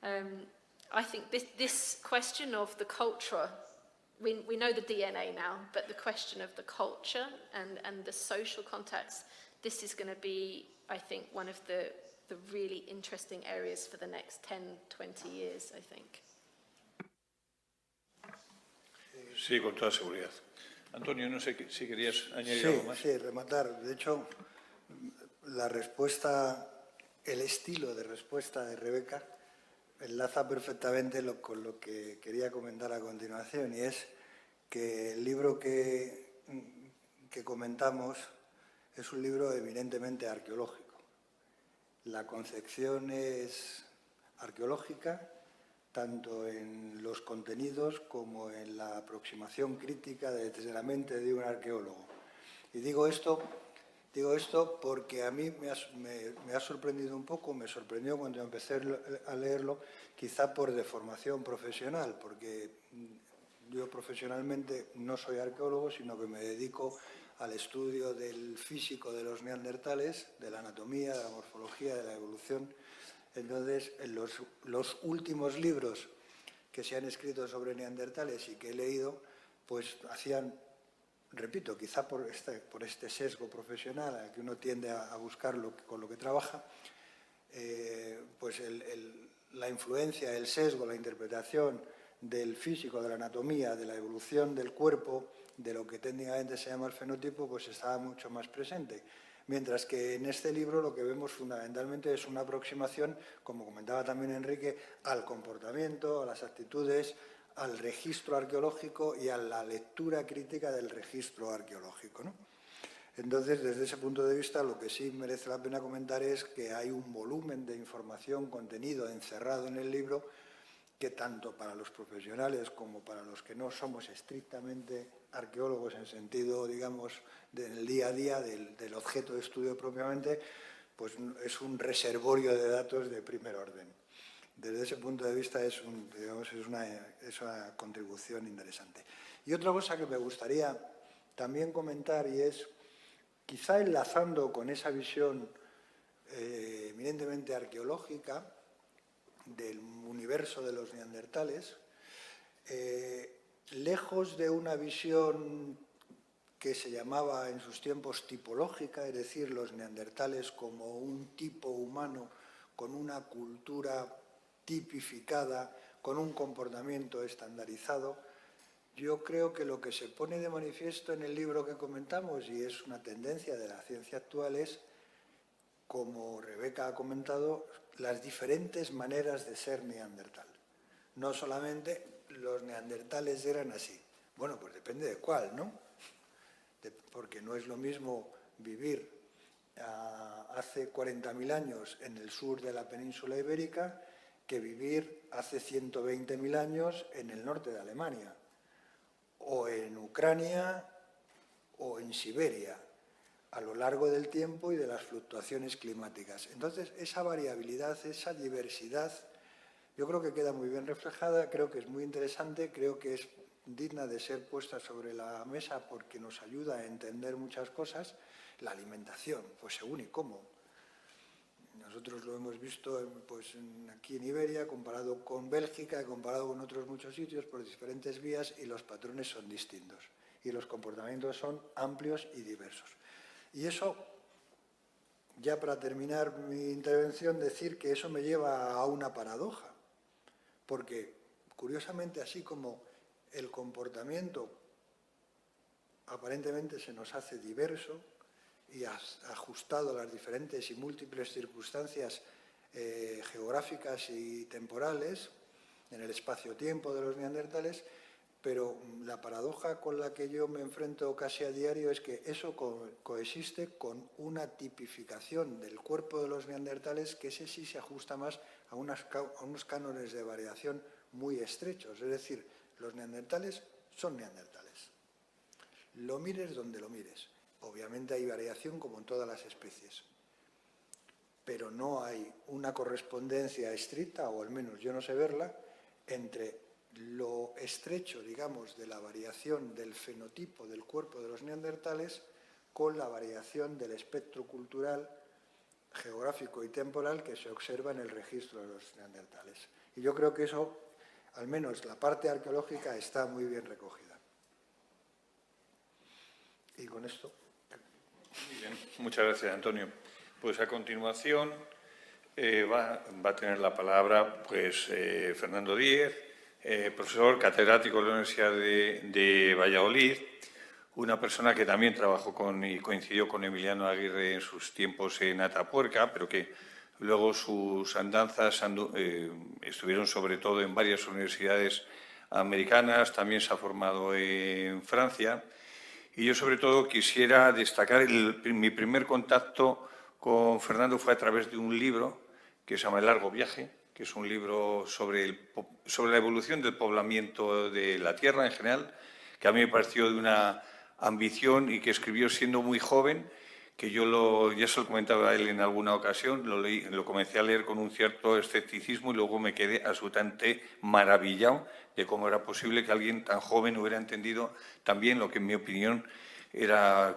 I think this question of the culture, we know the DNA now, but the question of the culture and the social context, this is going to be, I think, one of the really interesting areas for the next 10–20 years, I think. Sí, con toda seguridad. Antonio, no sé si querías añadir algo más. Sí, rematar. De hecho, la respuesta, el estilo de respuesta de Rebeca enlaza perfectamente con lo que quería comentar a continuación, y es que el libro que comentamos es un libro eminentemente arqueológico. La concepción es arqueológica, tanto en los contenidos como en la aproximación crítica desde la mente de un arqueólogo. Y digo esto porque a mí me ha sorprendido un poco, me sorprendió cuando empecé a leerlo, quizá por deformación profesional, porque yo profesionalmente no soy arqueólogo, sino que me dedico al estudio del físico de los neandertales, de la anatomía, de la morfología, de la evolución. Entonces, en los últimos libros que se han escrito sobre neandertales y que he leído, pues hacían, repito, quizá por este sesgo profesional al que uno tiende a buscar con lo que trabaja, pues la influencia, el sesgo, la interpretación del físico, de la anatomía, de la evolución del cuerpo, de lo que técnicamente se llama el fenotipo, pues estaba mucho más presente. Mientras que en este libro lo que vemos fundamentalmente es una aproximación, como comentaba también Enrique, al comportamiento, a las actitudes, al registro arqueológico y a la lectura crítica del registro arqueológico, ¿no? Entonces, desde ese punto de vista, lo que sí merece la pena comentar es que hay un volumen de información, contenido encerrado en el libro, que tanto para los profesionales como para los que no somos estrictamente arqueólogos en sentido, digamos, del día a día, del objeto de estudio propiamente, pues es un reservorio de datos de primer orden. Desde ese punto de vista es una contribución interesante. Y otra cosa que me gustaría también comentar, y es, quizá enlazando con esa visión eminentemente arqueológica del universo de los neandertales, lejos de una visión que se llamaba en sus tiempos tipológica, es decir, los neandertales como un tipo humano con una cultura tipificada, con un comportamiento estandarizado, yo creo que lo que se pone de manifiesto en el libro que comentamos, y es una tendencia de la ciencia actual, es, como Rebeca ha comentado, las diferentes maneras de ser neandertal. No solamente los neandertales eran así. Bueno, pues depende de cuál, ¿no? porque no es lo mismo vivir hace 40.000 años en el sur de la península ibérica que vivir hace 120.000 años en el norte de Alemania, o en Ucrania, o en Siberia, a lo largo del tiempo y de las fluctuaciones climáticas. Entonces, esa variabilidad, esa diversidad, yo creo que queda muy bien reflejada, creo que es muy interesante, creo que es digna de ser puesta sobre la mesa porque nos ayuda a entender muchas cosas. La alimentación, pues según y cómo. Nosotros lo hemos visto pues, aquí en Iberia, comparado con Bélgica, comparado con otros muchos sitios, por diferentes vías, y los patrones son distintos. Y los comportamientos son amplios y diversos. Y eso, ya para terminar mi intervención, decir que eso me lleva a una paradoja. Porque, curiosamente, así como el comportamiento aparentemente se nos hace diverso, y ajustado a las diferentes y múltiples circunstancias geográficas y temporales en el espacio-tiempo de los neandertales, pero la paradoja con la que yo me enfrento casi a diario es que eso coexiste con una tipificación del cuerpo de los neandertales que ese sí se ajusta más a unos cánones de variación muy estrechos. Es decir, los neandertales son neandertales. Lo mires donde lo mires. Obviamente hay variación como en todas las especies, pero no hay una correspondencia estricta, o al menos yo no sé verla, entre lo estrecho, digamos, de la variación del fenotipo del cuerpo de los neandertales con la variación del espectro cultural, geográfico y temporal que se observa en el registro de los neandertales. Y yo creo que eso, al menos la parte arqueológica, está muy bien recogida. Y con esto... Muy bien, muchas gracias, Antonio. Pues a continuación va a tener la palabra pues, Fernando Díez, profesor catedrático de la Universidad de Valladolid, una persona que también trabajó y coincidió con Emiliano Aguirre en sus tiempos en Atapuerca, pero que luego sus andanzas estuvieron sobre todo en varias universidades americanas, también se ha formado en Francia. Y yo, sobre todo, quisiera destacar mi primer contacto con Fernando fue a través de un libro que se llama El largo viaje, que es un libro sobre la evolución del poblamiento de la Tierra en general, que a mí me pareció de una ambición y que escribió siendo muy joven, que yo ya se lo comentaba a él en alguna ocasión, lo comencé a leer con un cierto escepticismo y luego me quedé absolutamente maravillado de cómo era posible que alguien tan joven hubiera entendido también lo que, en mi opinión,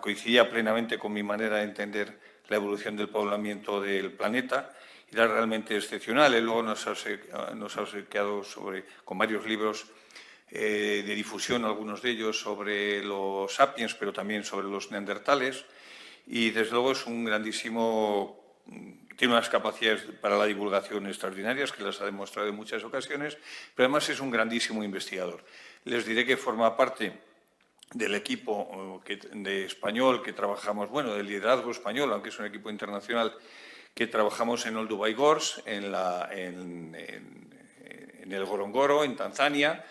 coincidía plenamente con mi manera de entender la evolución del poblamiento del planeta. Era realmente excepcional. Él luego nos ha obsequiado con varios libros de difusión, algunos de ellos sobre los sapiens, pero también sobre los neandertales. Y, desde luego, es un grandísimo... Tiene unas capacidades para la divulgación extraordinarias, que las ha demostrado en muchas ocasiones, pero además es un grandísimo investigador. Les diré que forma parte del equipo de español que trabajamos, bueno, del liderazgo español, aunque es un equipo internacional, que trabajamos en Olduvai Gorge, en el Gorongoro, en Tanzania.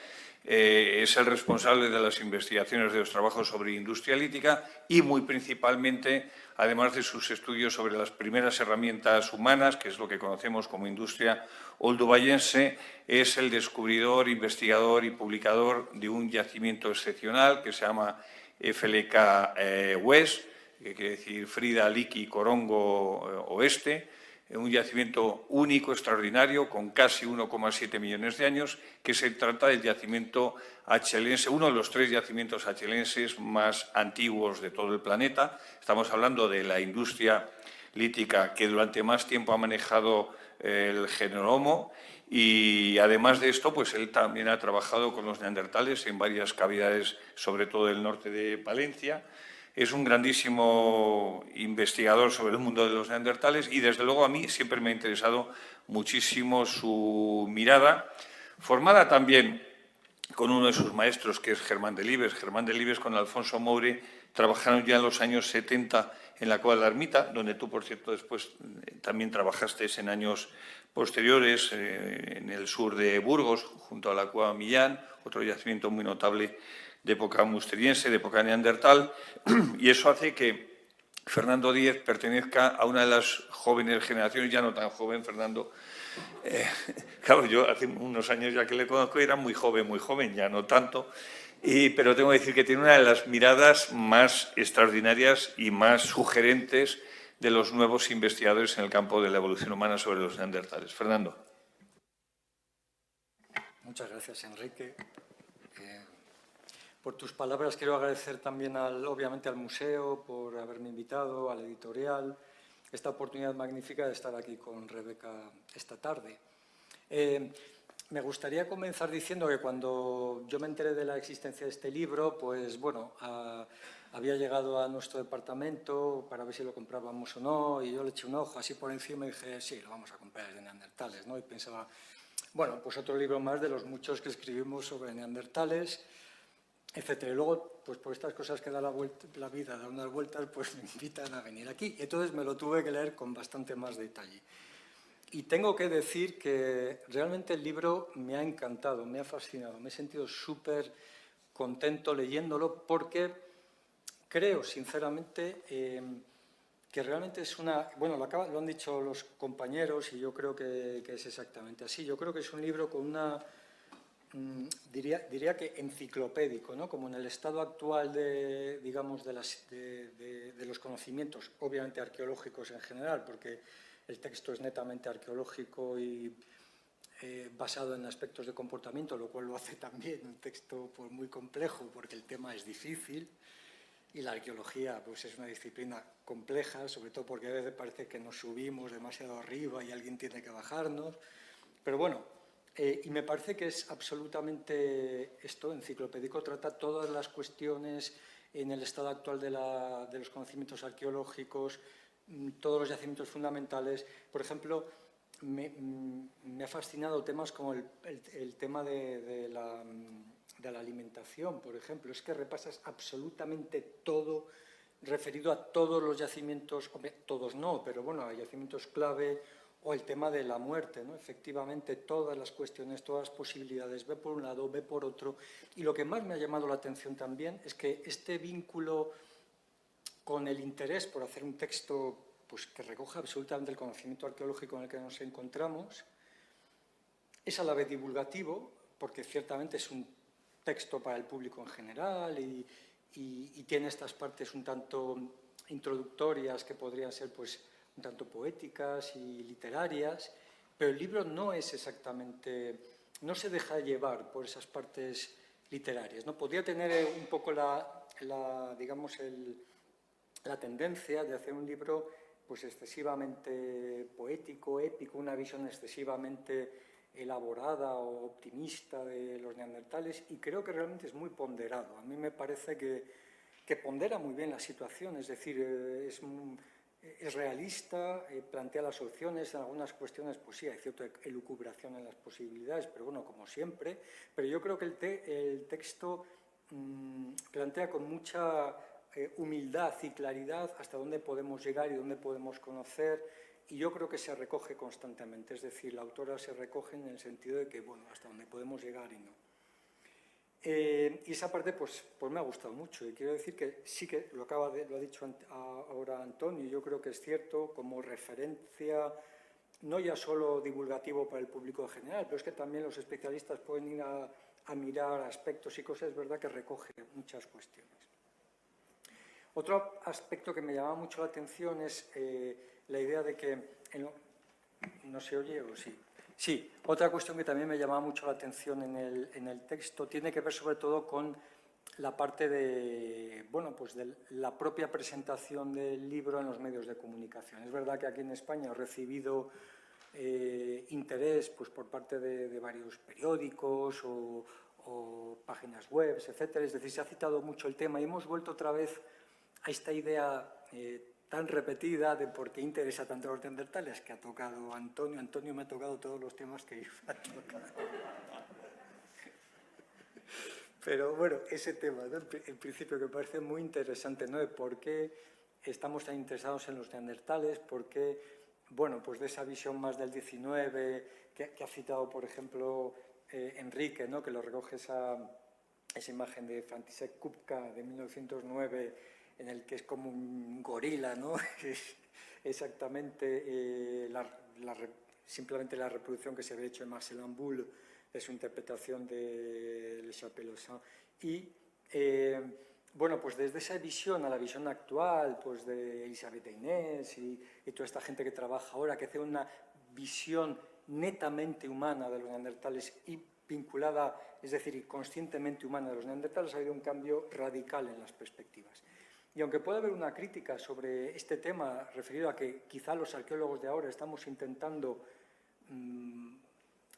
Es el responsable de las investigaciones de los trabajos sobre industria lítica y, muy principalmente, además de sus estudios sobre las primeras herramientas humanas, que es lo que conocemos como industria oldubayense, es el descubridor, investigador y publicador de un yacimiento excepcional que se llama FLK West, que quiere decir Frida Liki Corongo Oeste, un yacimiento único, extraordinario, con casi 1,7 millones de años, que se trata del yacimiento achelense, uno de los 3 yacimientos achelenses más antiguos de todo el planeta. Estamos hablando de la industria lítica que durante más tiempo ha manejado el género Homo, y además de esto, pues él también ha trabajado con los neandertales en varias cavidades, sobre todo del norte de Palencia. Es un grandísimo investigador sobre el mundo de los neandertales y, desde luego, a mí siempre me ha interesado muchísimo su mirada, formada también con uno de sus maestros, que es Germán Delibes. Germán Delibes con Alfonso Moure trabajaron ya en los años 70 en la Cueva de la Ermita, donde tú, por cierto, después también trabajaste en años posteriores, en el sur de Burgos, junto a la Cueva Millán, otro yacimiento muy notable de época musteriense, de época neandertal, y eso hace que Fernando Díez pertenezca a una de las jóvenes generaciones, ya no tan joven, Fernando. Claro, yo hace unos años ya que le conozco era muy joven, ya no tanto, pero tengo que decir que tiene una de las miradas más extraordinarias y más sugerentes de los nuevos investigadores en el campo de la evolución humana sobre los neandertales. Fernando. Muchas gracias, Enrique. Por tus palabras quiero agradecer también, obviamente, al museo por haberme invitado, a la editorial, esta oportunidad magnífica de estar aquí con Rebeca esta tarde. Me gustaría comenzar diciendo que cuando yo me enteré de la existencia de este libro, pues bueno, había llegado a nuestro departamento para ver si lo comprábamos o no, y yo le eché un ojo así por encima y dije, sí, lo vamos a comprar, es de neandertales, ¿no? Y pensaba, bueno, pues otro libro más de los muchos que escribimos sobre neandertales, etcétera. Y luego, pues por estas cosas que da la vida, da unas vueltas, pues me invitan a venir aquí. Entonces me lo tuve que leer con bastante más detalle. Y tengo que decir que realmente el libro me ha encantado, me ha fascinado, me he sentido súper contento leyéndolo porque creo, sinceramente, que realmente es una... Bueno, lo han dicho los compañeros y yo creo que es exactamente así. Yo creo que es un libro con una... Diría que enciclopédico, ¿no? Como en el estado actual de, digamos, de los conocimientos, obviamente arqueológicos en general, porque el texto es netamente arqueológico y basado en aspectos de comportamiento, lo cual lo hace también un texto pues, muy complejo, porque el tema es difícil y la arqueología pues, es una disciplina compleja, sobre todo porque a veces parece que nos subimos demasiado arriba y alguien tiene que bajarnos, pero bueno. Y me parece que es absolutamente esto, enciclopédico, trata todas las cuestiones en el estado actual de los conocimientos arqueológicos, todos los yacimientos fundamentales. Por ejemplo, me ha fascinado temas como el tema de la alimentación, por ejemplo. Es que repasas absolutamente todo referido a todos los yacimientos, todos no, pero bueno, a yacimientos clave, o el tema de la muerte, ¿no? Efectivamente, todas las cuestiones, todas las posibilidades, ve por un lado, ve por otro. Y lo que más me ha llamado la atención también es que este vínculo con el interés por hacer un texto pues, que recoja absolutamente el conocimiento arqueológico en el que nos encontramos, es a la vez divulgativo, porque ciertamente es un texto para el público en general y tiene estas partes un tanto introductorias que podrían ser pues, un tanto poéticas y literarias, pero el libro no es exactamente, no se deja llevar por esas partes literarias, ¿no? Podría tener un poco digamos, la tendencia de hacer un libro pues, excesivamente poético, épico, una visión excesivamente elaborada o optimista de los neandertales, y creo que realmente es muy ponderado. A mí me parece que pondera muy bien la situación, es decir, es realista, plantea las opciones, en algunas cuestiones pues sí, hay cierta elucubración en las posibilidades, pero bueno, como siempre, pero yo creo que el texto plantea con mucha humildad y claridad hasta dónde podemos llegar y dónde podemos conocer, y yo creo que se recoge constantemente, es decir, la autora se recoge en el sentido de que, bueno, hasta dónde podemos llegar y no. Y esa parte pues me ha gustado mucho y quiero decir que sí que lo ha dicho ahora Antonio, y yo creo que es cierto como referencia no ya solo divulgativo para el público en general, pero es que también los especialistas pueden ir a mirar aspectos y cosas, es verdad que recoge muchas cuestiones. Otro aspecto que me llama mucho la atención es la idea de que... ¿No se oye o sí? Sí, otra cuestión que también me llamaba mucho la atención en el texto tiene que ver sobre todo con la parte de, bueno, pues de la propia presentación del libro en los medios de comunicación. Es verdad que aquí en España he recibido interés pues, por parte de varios periódicos o páginas web, etcétera. Es decir, se ha citado mucho el tema y hemos vuelto otra vez a esta idea tan repetida de por qué interesa tanto a los neandertales, que ha tocado Antonio. Antonio me ha tocado todos los temas que iba a tocar. Pero bueno, ese tema, ¿no? En principio, que me parece muy interesante, ¿no? De por qué estamos tan interesados en los neandertales, por qué, bueno, pues de esa visión más del 19, que ha citado, por ejemplo, Enrique, ¿no? Que lo recoge esa imagen de František Kupka de 1909, en el que es como un gorila, ¿no? Es exactamente simplemente la reproducción que se había hecho en Marcel Amboul de su interpretación de Le Chapelle aux Saints. Y, bueno, pues desde esa visión a la visión actual, pues de Elisabeth Inés y toda esta gente que trabaja ahora, que hace una visión netamente humana de los neandertales y vinculada, es decir, conscientemente humana de los neandertales, ha habido un cambio radical en las perspectivas. Y aunque pueda haber una crítica sobre este tema referido a que quizá los arqueólogos de ahora estamos intentando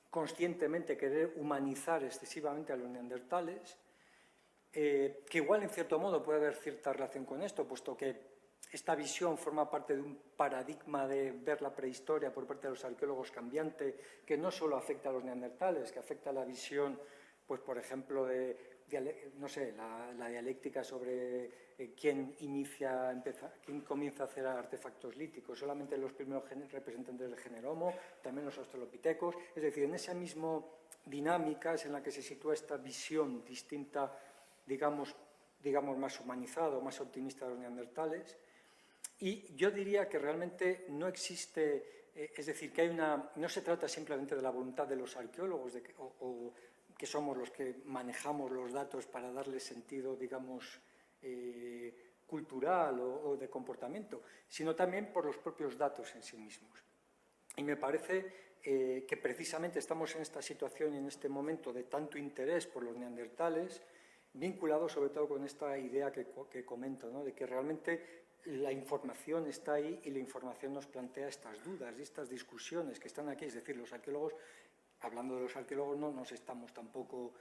conscientemente querer humanizar excesivamente a los neandertales, que igual en cierto modo puede haber cierta relación con esto, puesto que esta visión forma parte de un paradigma de ver la prehistoria por parte de los arqueólogos cambiante, que no solo afecta a los neandertales, que afecta a la visión, pues por ejemplo, no sé, la dialéctica sobre quién comienza a hacer artefactos líticos, solamente los primeros representantes del género Homo, también los australopitecos, es decir, en esa misma dinámica es en la que se sitúa esta visión distinta, digamos más humanizada o más optimista de los neandertales. Y yo diría que realmente no existe, es decir, que no se trata simplemente de la voluntad de los arqueólogos, o que somos los que manejamos los datos para darle sentido, digamos, cultural o de comportamiento, sino también por los propios datos en sí mismos. Y me parece que precisamente estamos en esta situación y en este momento de tanto interés por los neandertales, vinculado sobre todo con esta idea que comento, ¿no? De que realmente la información está ahí y la información nos plantea estas dudas y estas discusiones que están aquí. Es decir, los arqueólogos, hablando de los arqueólogos, no nos estamos tampoco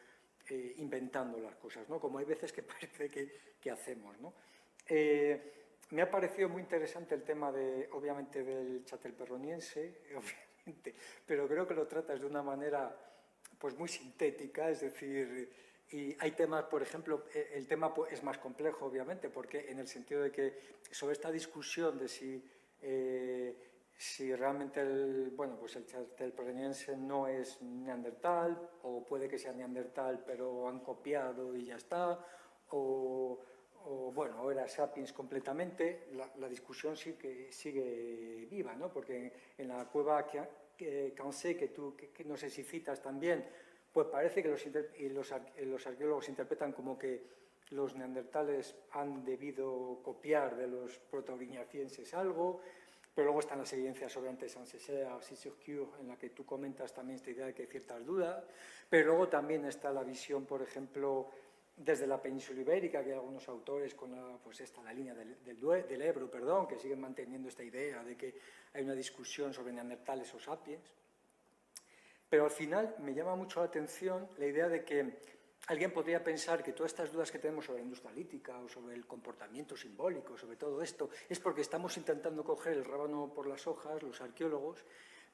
inventando las cosas, ¿no? Como hay veces que parece que hacemos, ¿no? Me ha parecido muy interesante el tema, obviamente, del châtelperroniense, obviamente, pero creo que lo tratas de una manera pues, muy sintética, es decir, y hay temas, por ejemplo, el tema es más complejo, obviamente, porque en el sentido de que sobre esta discusión de si realmente el châtelperroniense no es neandertal, o puede que sea neandertal, pero han copiado y ya está, o era sapiens completamente, la discusión sigue viva, ¿no? Porque en la cueva Cancé, que no sé si citas también, pues parece que los arqueólogos interpretan como que los neandertales han debido copiar de los proto-aurignacienses algo, pero luego están las evidencias sobre Saint-Césaire, Cizurcure, en la que tú comentas también esta idea de que hay ciertas dudas, pero luego también está la visión, por ejemplo, desde la península ibérica, que hay algunos autores con la línea del Ebro, que siguen manteniendo esta idea de que hay una discusión sobre neandertales o sapiens. Pero al final me llama mucho la atención la idea de que alguien podría pensar que todas estas dudas que tenemos sobre la industria lítica o sobre el comportamiento simbólico, sobre todo esto, es porque estamos intentando coger el rábano por las hojas, los arqueólogos,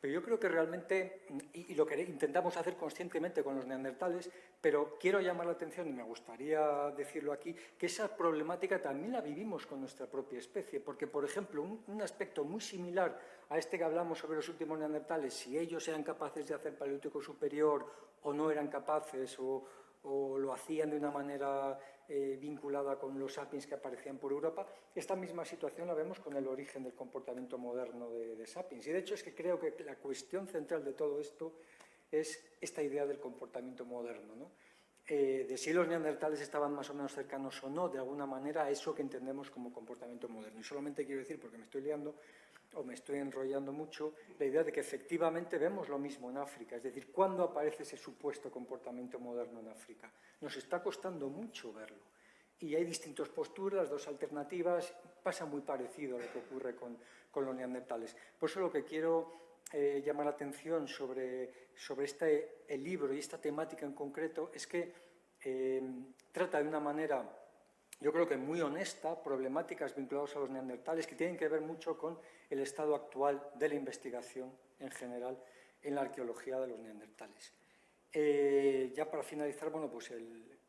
pero yo creo que realmente, y lo que intentamos hacer conscientemente con los neandertales, pero quiero llamar la atención, y me gustaría decirlo aquí, que esa problemática también la vivimos con nuestra propia especie, porque, por ejemplo, un aspecto muy similar a este que hablamos sobre los últimos neandertales, si ellos eran capaces de hacer paleolítico superior o no eran capaces, o lo hacían de una manera vinculada con los sapiens que aparecían por Europa, esta misma situación la vemos con el origen del comportamiento moderno de sapiens. Y de hecho es que creo que la cuestión central de todo esto es esta idea del comportamiento moderno, ¿no? De si los neandertales estaban más o menos cercanos o no, de alguna manera, a eso que entendemos como comportamiento moderno. Y solamente quiero decir, porque me estoy liando o me estoy enrollando mucho, la idea de que efectivamente vemos lo mismo en África. Es decir, ¿cuándo aparece ese supuesto comportamiento moderno en África? Nos está costando mucho verlo. Y hay distintas posturas, dos alternativas, pasa muy parecido a lo que ocurre con los neandertales. Por eso lo que quiero llamar la atención sobre el libro y esta temática en concreto es que trata de una manera, yo creo que muy honesta, problemáticas vinculadas a los neandertales que tienen que ver mucho con el estado actual de la investigación en general en la arqueología de los neandertales. Ya para finalizar, bueno, pues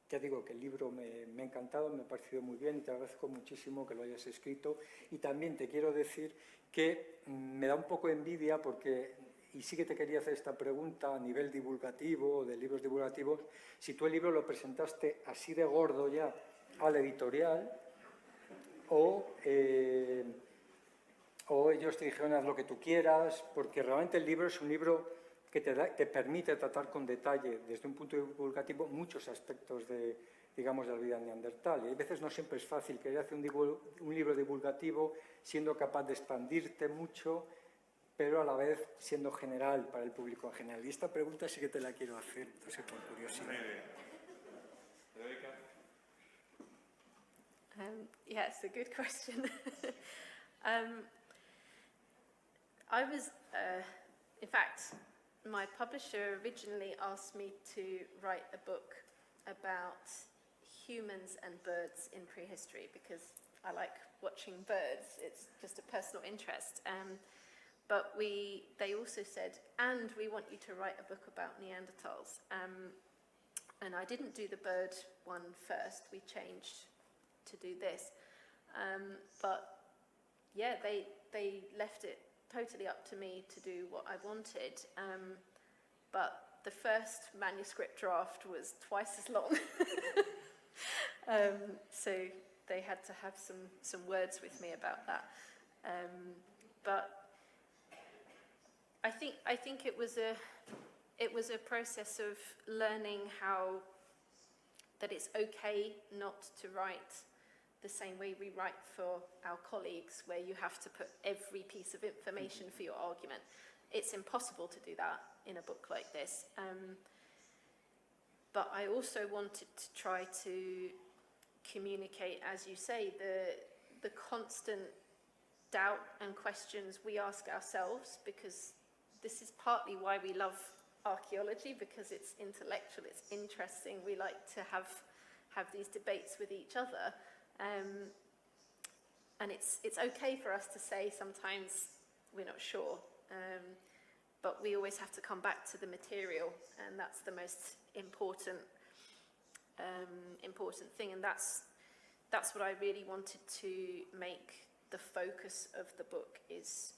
ya digo que el libro me ha encantado, me ha parecido muy bien y te agradezco muchísimo que lo hayas escrito. Y también te quiero decir que me da un poco de envidia porque y sí que te quería hacer esta pregunta a nivel divulgativo, de libros divulgativos, si tú el libro lo presentaste así de gordo ya al editorial o ellos te dijeron haz lo que tú quieras, porque realmente el libro es un libro que te permite tratar con detalle, desde un punto divulgativo, muchos aspectos de la vida neandertal. Y hay veces no siempre es fácil querer hacer un libro divulgativo siendo capaz de expandirte mucho, pero a la vez siendo general para el público en general. Y esta pregunta sí que te la quiero hacer, entonces por curiosidad. Yeah, it's a good question. I was, in fact, my publisher originally asked me to write a book about humans and birds in prehistory because I like watching birds. It's just a personal interest. But they also said, and we want you to write a book about Neanderthals. And I didn't do the bird one first. We changed to do this. But yeah, they left it totally up to me to do what I wanted. But the first manuscript draft was twice as long. So they had to have some words with me about that. But I think it was a process of learning that it's okay not to write the same way we write for our colleagues, where you have to put every piece of information for your argument. It's impossible to do that in a book like this. But I also wanted to try to communicate, as you say, the constant doubt and questions we ask ourselves, because this is partly why we love archaeology, because it's intellectual, it's interesting. We like to have these debates with each other. And it's okay for us to say sometimes we're not sure, but we always have to come back to the material, and that's the most important thing. And that's what I really wanted to make the focus of the book, is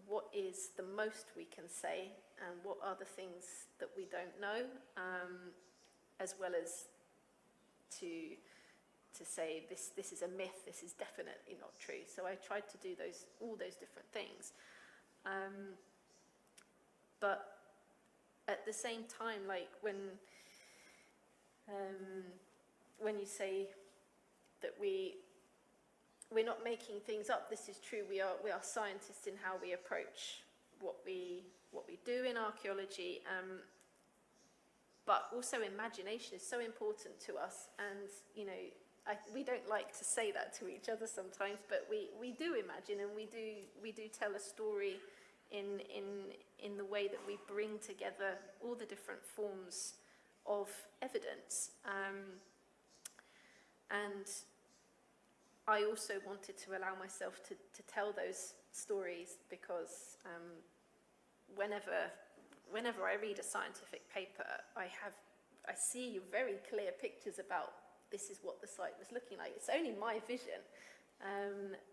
what is the most we can say and what are the things that we don't know, as well as to say this is a myth, this is definitely not true. So I tried to do all those different things. But at the same time, like when you say that we're not making things up, this is true. We are scientists in how we approach what we do in archaeology. But also imagination is so important to us, and we don't like to say that to each other sometimes, but we do imagine, and we do tell a story in the way that we bring together all the different forms of evidence. And I also wanted to allow myself to tell those stories, because whenever I read a scientific paper, I see very clear pictures about this is what the site was looking like. It's only my vision,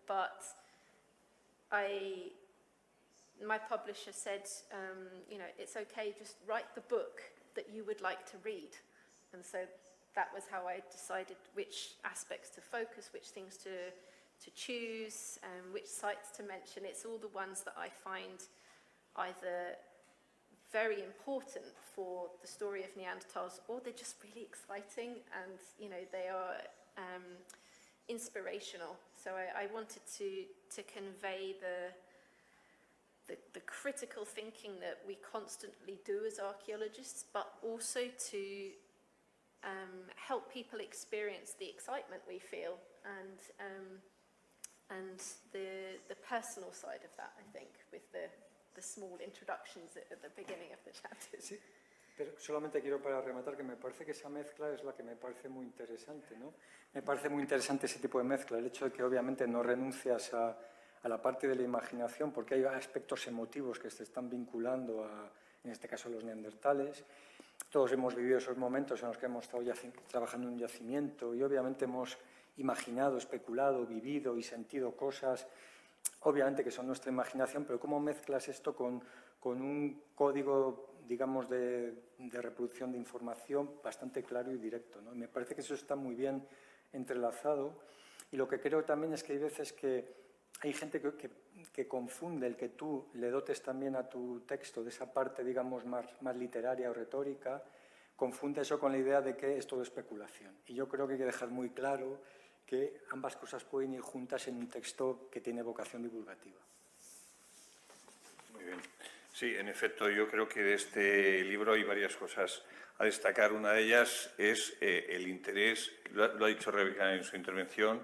but my publisher said, it's okay, just write the book that you would like to read. And so that was how I decided which aspects to focus, which things to choose, which sites to mention. It's all the ones that I find either very important for the story of Neanderthals, or they're just really exciting, and they are inspirational. So I wanted to convey the critical thinking that we constantly do as archaeologists, but also to help people experience the excitement we feel, and the personal side of that, I think, with the small introductions at the beginning of the chapters. Sí, pero solamente quiero para rematar que me parece que esa mezcla es la que me parece muy interesante, ¿no? Me parece muy interesante ese tipo de mezcla, el hecho de que obviamente no renuncias a la parte de la imaginación, porque hay aspectos emotivos que se están vinculando en este caso, a los neandertales. Todos hemos vivido esos momentos en los que hemos estado trabajando en un yacimiento y obviamente hemos imaginado, especulado, vivido y sentido cosas, obviamente que son nuestra imaginación, pero cómo mezclas esto con con un código, digamos, de reproducción de información bastante claro y directo, ¿no? Me parece que eso está muy bien entrelazado, y lo que creo también es que hay veces que hay gente que confunde el que tú le dotes también a tu texto de esa parte, digamos, más literaria o retórica, confunde eso con la idea de que es todo especulación. Y yo creo que hay que dejar muy claro que ambas cosas pueden ir juntas en un texto que tiene vocación divulgativa. Muy bien. Sí, en efecto, yo creo que de este libro hay varias cosas a destacar. Una de ellas es el interés, lo ha dicho Rebeca en su intervención,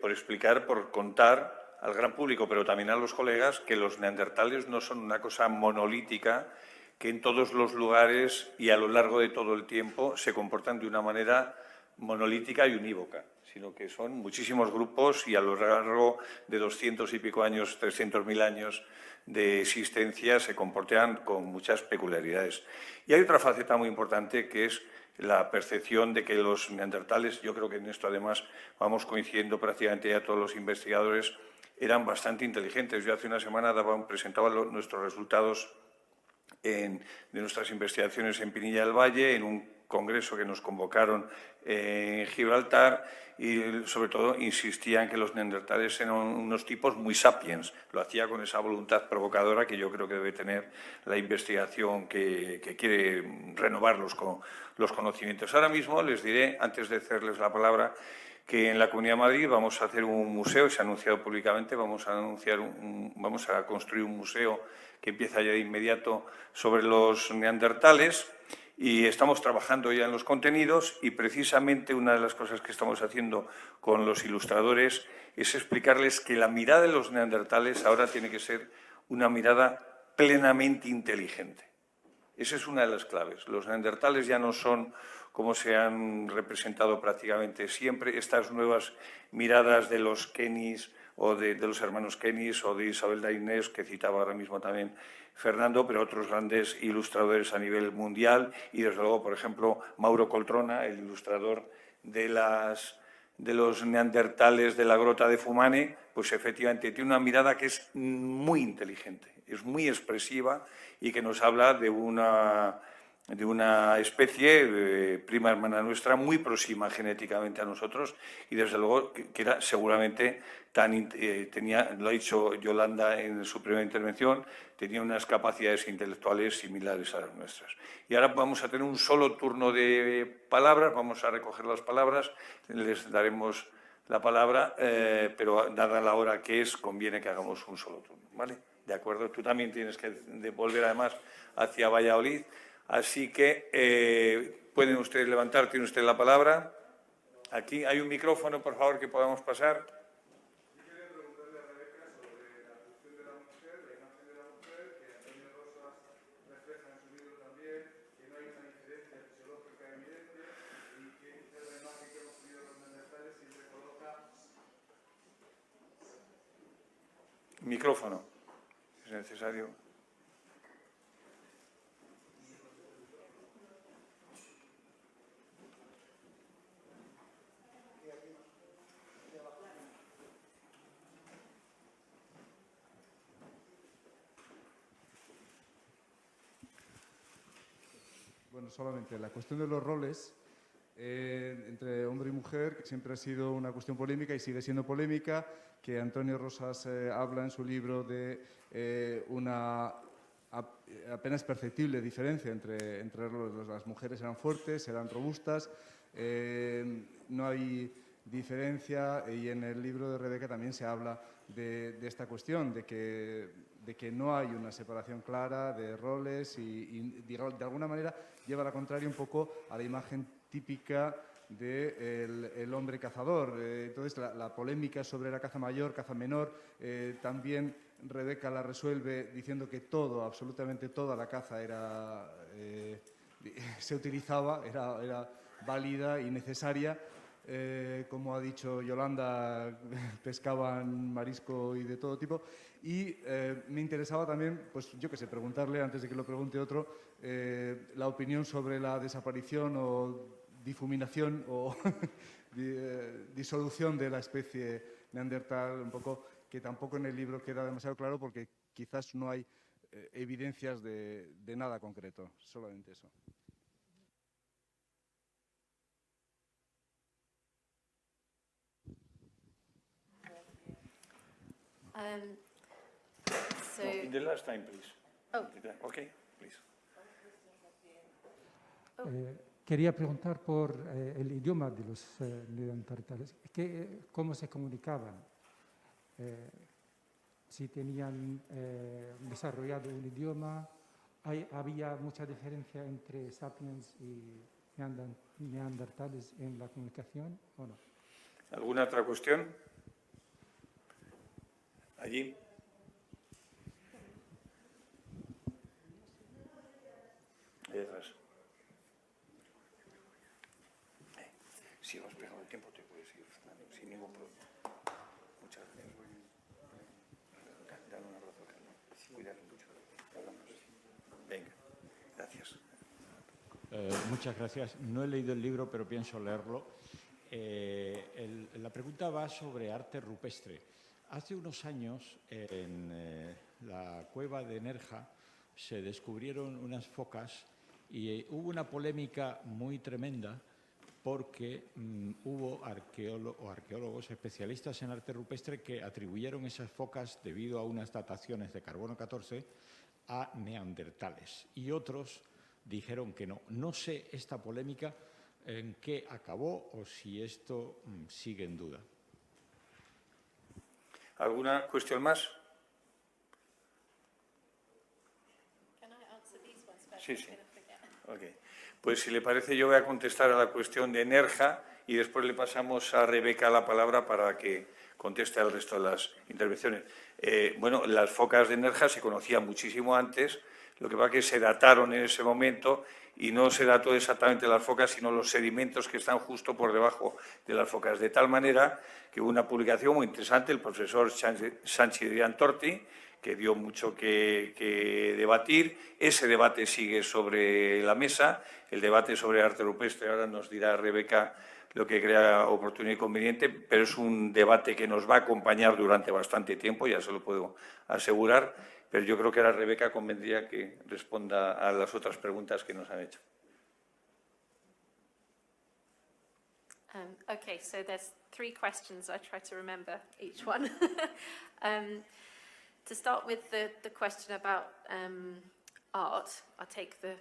por explicar, por contar al gran público, pero también a los colegas, que los neandertales no son una cosa monolítica, que en todos los lugares y a lo largo de todo el tiempo se comportan de una manera monolítica y unívoca, sino que son muchísimos grupos y a lo largo de 200 y pico años, 300.000 años de existencia se comportan con muchas peculiaridades. Y hay otra faceta muy importante que es la percepción de que los neandertales, yo creo que en esto además vamos coincidiendo prácticamente ya todos los investigadores, eran bastante inteligentes. Yo hace una semana presentaba nuestros resultados de nuestras investigaciones en Pinilla del Valle, en un congreso que nos convocaron en Gibraltar, y sobre todo insistía en que los neandertales eran unos tipos muy sapiens. Lo hacía con esa voluntad provocadora que yo creo que debe tener la investigación que quiere renovar los conocimientos. Ahora mismo les diré, antes de cederles la palabra, que en la Comunidad de Madrid vamos a hacer un museo, se ha anunciado públicamente, vamos a construir un museo que empieza ya de inmediato sobre los neandertales, y estamos trabajando ya en los contenidos, y precisamente una de las cosas que estamos haciendo con los ilustradores es explicarles que la mirada de los neandertales ahora tiene que ser una mirada plenamente inteligente. Esa es una de las claves. Los neandertales ya no son como se han representado prácticamente siempre, estas nuevas miradas de los Kennys o de los hermanos Kennys o de Isabel Dainés, que citaba ahora mismo también Fernando, pero otros grandes ilustradores a nivel mundial, y desde luego, por ejemplo, Mauro Coltrona, el ilustrador de los neandertales de la grota de Fumane, pues efectivamente tiene una mirada que es muy inteligente, es muy expresiva y que nos habla de una especie prima hermana nuestra, muy próxima genéticamente a nosotros, y desde luego que era seguramente lo ha dicho Yolanda en su primera intervención, tenía unas capacidades intelectuales similares a las nuestras. Y ahora vamos a tener un solo turno de palabras, vamos a recoger las palabras, les daremos la palabra, pero dada la hora que es, conviene que hagamos un solo turno, ¿vale? De acuerdo, tú también tienes que volver además hacia Valladolid. Así que pueden ustedes levantar, tiene usted la palabra. Aquí hay un micrófono, por favor, que podamos pasar. Yo quería preguntarle a Rebeca sobre la cuestión de la mujer, la imagen de la mujer, que Antonio Rosas refleja en su libro también, que no hay una diferencia fisiológica evidente y que la imagen que hemos tenido los neandertales siempre coloca. Micrófono, es necesario. Bueno, solamente la cuestión de los roles entre hombre y mujer, que siempre ha sido una cuestión polémica y sigue siendo polémica, que Antonio Rosas habla en su libro de una apenas perceptible diferencia entre las mujeres eran fuertes, eran robustas, no hay diferencia, y en el libro de Rebeca también se habla de esta cuestión, de que no hay una separación clara de roles y de alguna manera lleva la contraria un poco a la imagen típica del hombre cazador. Entonces, la polémica sobre la caza mayor, caza menor, también Rebeca la resuelve diciendo que absolutamente toda la caza se utilizaba, era válida y necesaria. Como ha dicho Yolanda, pescaban marisco y de todo tipo. Y me interesaba también, pues yo qué sé, preguntarle, antes de que lo pregunte otro, la opinión sobre la desaparición o difuminación o disolución de la especie neandertal, un poco que tampoco en el libro queda demasiado claro porque quizás no hay evidencias de nada concreto, solamente eso. So, No, in the last time, please. Oh. Okay, please. Quería preguntar por el idioma de los neandertales. ¿Cómo se comunicaban? Si tenían desarrollado un idioma, ¿había mucha diferencia entre sapiens y neandertales en la comunicación o no? ¿Alguna otra cuestión? Allí. Detrás. Si vas pegado el tiempo, te puedes ir, Fernando, sin ningún problema. Muchas gracias. Dale un abrazo, Carlos. Cuídate mucho. Hablamos. Venga, gracias. Muchas gracias. No he leído el libro, pero pienso leerlo. La pregunta va sobre arte rupestre. Hace unos años, en la cueva de Nerja, se descubrieron unas focas y hubo una polémica muy tremenda porque hubo arqueólogos especialistas en arte rupestre que atribuyeron esas focas, debido a unas dataciones de carbono 14, a neandertales. Y otros dijeron que no. No sé esta polémica en qué acabó o si esto sigue en duda. ¿Alguna cuestión más? Sí, sí. Okay. Pues si le parece, yo voy a contestar a la cuestión de Nerja y después le pasamos a Rebeca la palabra para que conteste al resto de las intervenciones. Bueno, las focas de Nerja se conocían muchísimo antes, lo que pasa es que se dataron en ese momento y no se dató exactamente las focas, sino los sedimentos que están justo por debajo de las focas. De tal manera que hubo una publicación muy interesante, el profesor Sanchi de Antorti, que dio mucho que debatir. Ese debate sigue sobre la mesa. El debate sobre arte rupestre, ahora nos dirá Rebeca lo que crea oportuno y conveniente, pero es un debate que nos va a acompañar durante bastante tiempo, ya se lo puedo asegurar, pero yo creo que ahora Rebeca convendría que responda a las otras preguntas que nos han hecho. Okay, so there's 3 questions. I try to remember each one. To start with the question about art, I'll take the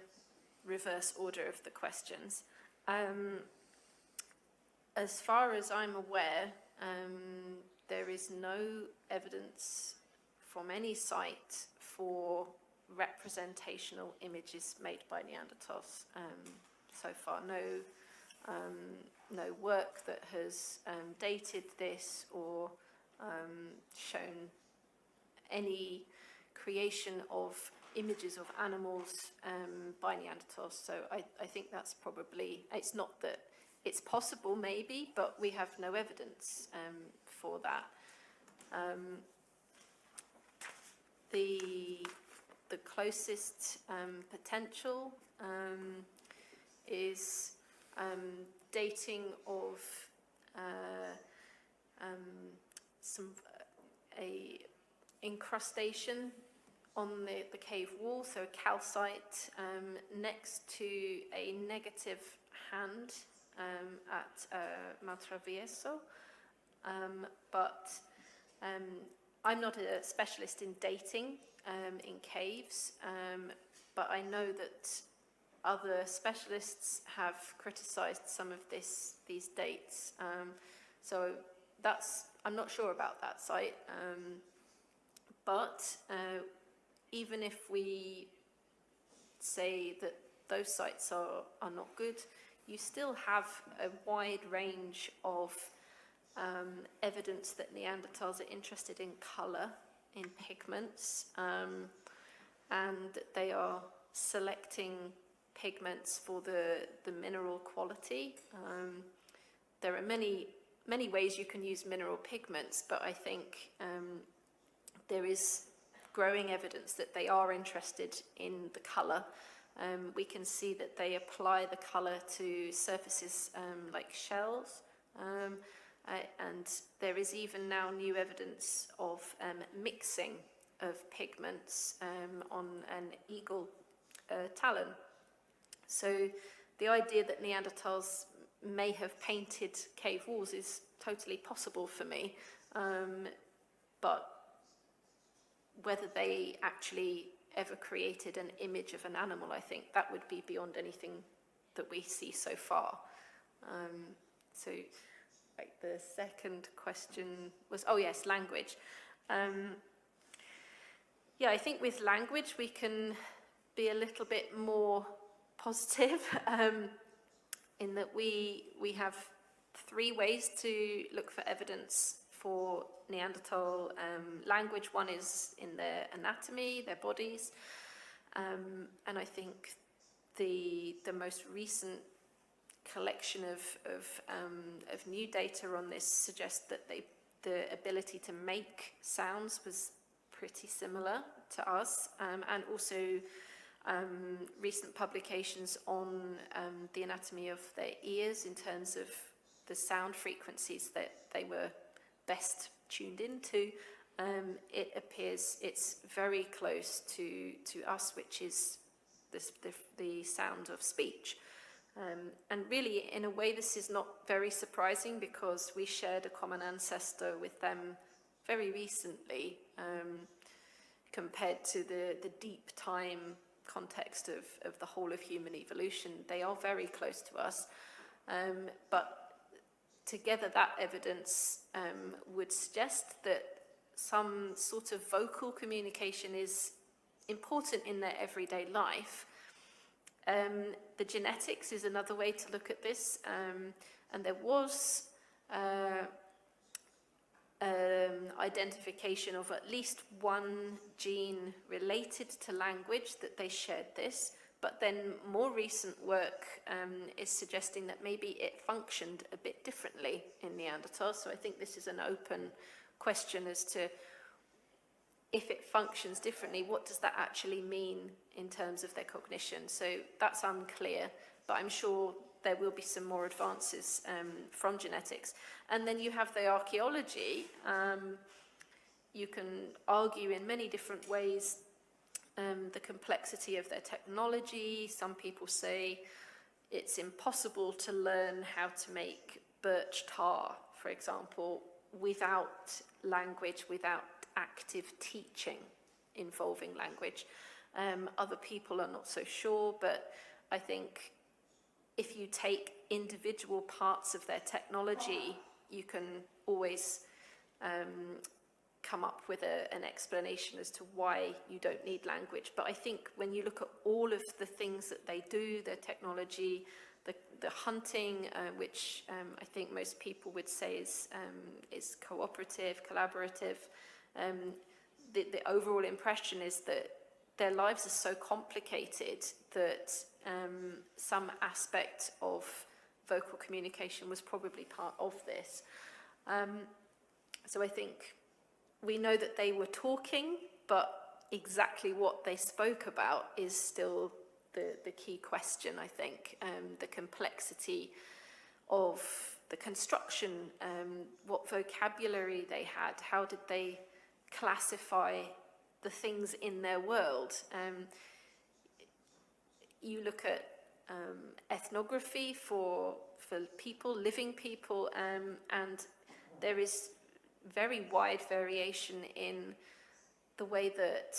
reverse order of the questions. As far as I'm aware, there is no evidence from any site for representational images made by Neanderthals so far. No work that has dated this or shown any creation of images of animals by Neanderthals. So I think that's probably, it's not that it's possible maybe, but we have no evidence for that. The closest potential is dating of a incrustation on the cave wall, so a calcite next to a negative hand at Maltravieso. But I'm not a specialist in dating in caves, but I know that other specialists have criticised some of these dates. So I'm not sure about that site. But even if we say that those sites are not good, you still have a wide range of evidence that Neanderthals are interested in colour, in pigments, and that they are selecting pigments for the mineral quality. There are many ways you can use mineral pigments, but I think there is growing evidence that they are interested in the colour. We can see that they apply the colour to surfaces like shells, and there is even now new evidence of mixing pigments on an eagle talon. So the idea that Neanderthals may have painted cave walls is totally possible for me, but whether they actually ever created an image of an animal, I think that would be beyond anything that we see so far. So like the second question was, oh yes, language. Yeah, I think with language we can be a little bit more positive in that we have 3 ways to look for evidence for Neanderthal language. One is in their anatomy, their bodies, and I think the most recent collection of new data on this suggests that the ability to make sounds was pretty similar to us, and also recent publications on the anatomy of their ears in terms of the sound frequencies that they were best tuned into. It appears it's very close to us, which is the sound of speech. And really, in a way, this is not very surprising because we shared a common ancestor with them very recently, compared to the deep time context of the whole of human evolution. They are very close to us, but together that evidence would suggest that some sort of vocal communication is important in their everyday life. The genetics is another way to look at this, and there was identification of at least one gene related to language that they shared this, but then more recent work is suggesting that maybe it functioned a bit differently in Neanderthals. So I think this is an open question as to if it functions differently, what does that actually mean in terms of their cognition? So that's unclear, but I'm sure there will be some more advances from genetics. And then you have the archaeology. You can argue in many different ways the complexity of their technology. Some people say it's impossible to learn how to make birch tar, for example, without language, without active teaching involving language. Other people are not so sure, but I think if you take individual parts of their technology, you can always come up with an explanation as to why you don't need language. But I think when you look at all of the things that they do, their technology, the hunting, which I think most people would say is cooperative, collaborative, the overall impression is that their lives are so complicated that some aspect of vocal communication was probably part of this. So I think we know that they were talking, but exactly what they spoke about is still the key question, I think. The complexity of the construction, what vocabulary they had, how did they classify the things in their world. You look at ethnography for people, living people, and there is very wide variation in the way that,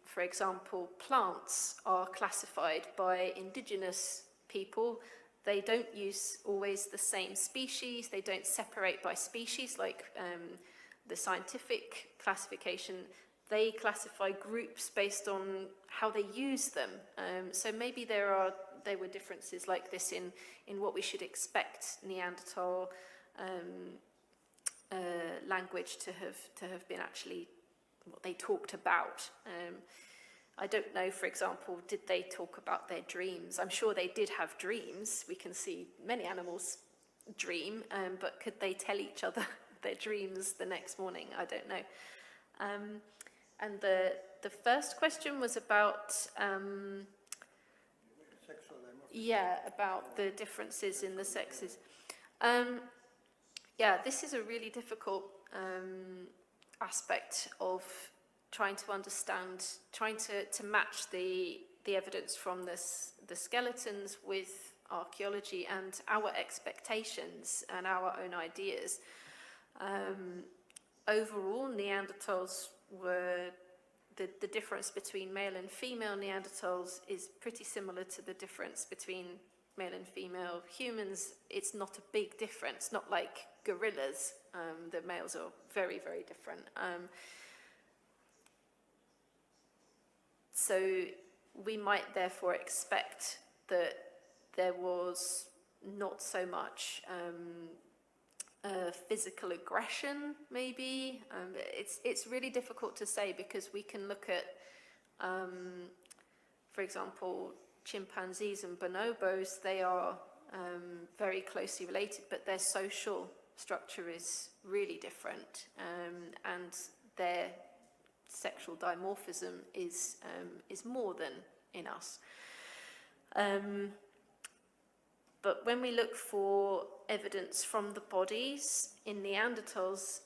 for example, plants are classified by indigenous people. They don't use always the same species. They don't separate by species like the scientific classification. They classify groups based on how they use them. So maybe there were differences like this in what we should expect Neanderthal language to have been actually what they talked about. I don't know, for example, did they talk about their dreams? I'm sure they did have dreams. We can see many animals dream, but could they tell each other their dreams the next morning? I don't know. And the first question was about about the differences in the sexes. Yeah, this is a really difficult aspect of trying to understand, trying to match the evidence from the skeletons with archaeology and our expectations and our own ideas. Overall, Neanderthals were, the difference between male and female Neanderthals is pretty similar to the difference between male and female humans. It's not a big difference, not like gorillas. The males are very, very different. So we might therefore expect that there was not so much physical aggression, maybe. It's really difficult to say because we can look at, for example, chimpanzees and bonobos. They are very closely related, but their social structure is really different, and their sexual dimorphism is more than in us. But when we look for evidence from the bodies in Neanderthals,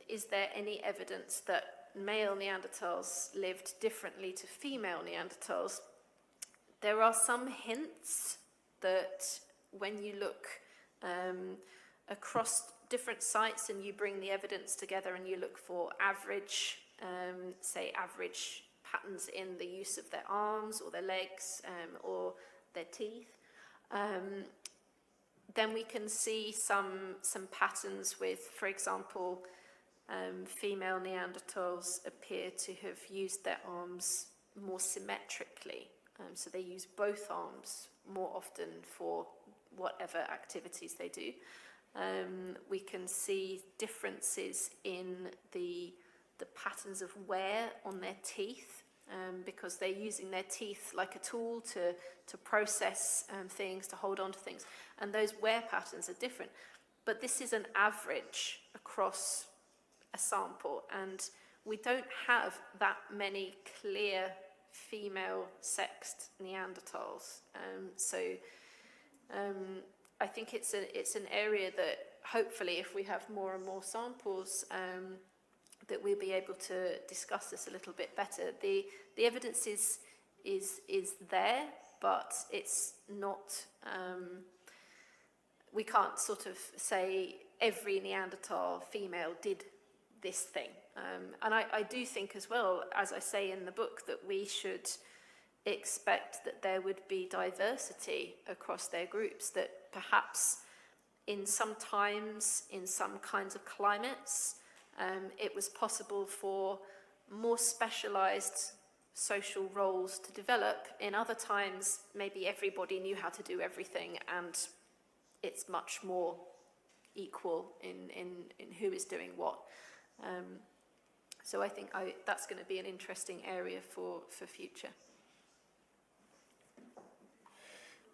is there any evidence that male Neanderthals lived differently to female Neanderthals? There are some hints that when you look across different sites and you bring the evidence together and you look for average, say average patterns in the use of their arms or their legs or their teeth, then we can see some patterns with, for example, female Neanderthals appear to have used their arms more symmetrically. So they use both arms more often for whatever activities they do. We can see differences in the patterns of wear on their teeth, because they're using their teeth like a tool to process things, to hold on to things. And those wear patterns are different. But this is an average across a sample, and we don't have that many clear female-sexed Neanderthals. I think it's an area that hopefully, if we have more and more samples, that we'll be able to discuss this a little bit better. The evidence is there, but it's not. We can't sort of say every Neanderthal female did this thing. And I do think as well, as I say in the book, that we should expect that there would be diversity across their groups, that perhaps in some times, in some kinds of climates, it was possible for more specialized social roles to develop. In other times, maybe everybody knew how to do everything, and it's much more equal in who is doing what. So I think that's going to be an interesting area for future.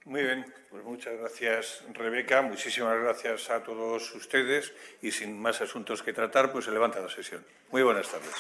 Muy bien, pues muchas gracias, Rebeca. Muchísimas gracias a todos ustedes. Y sin más asuntos que tratar, pues se levanta la sesión. Muy buenas tardes.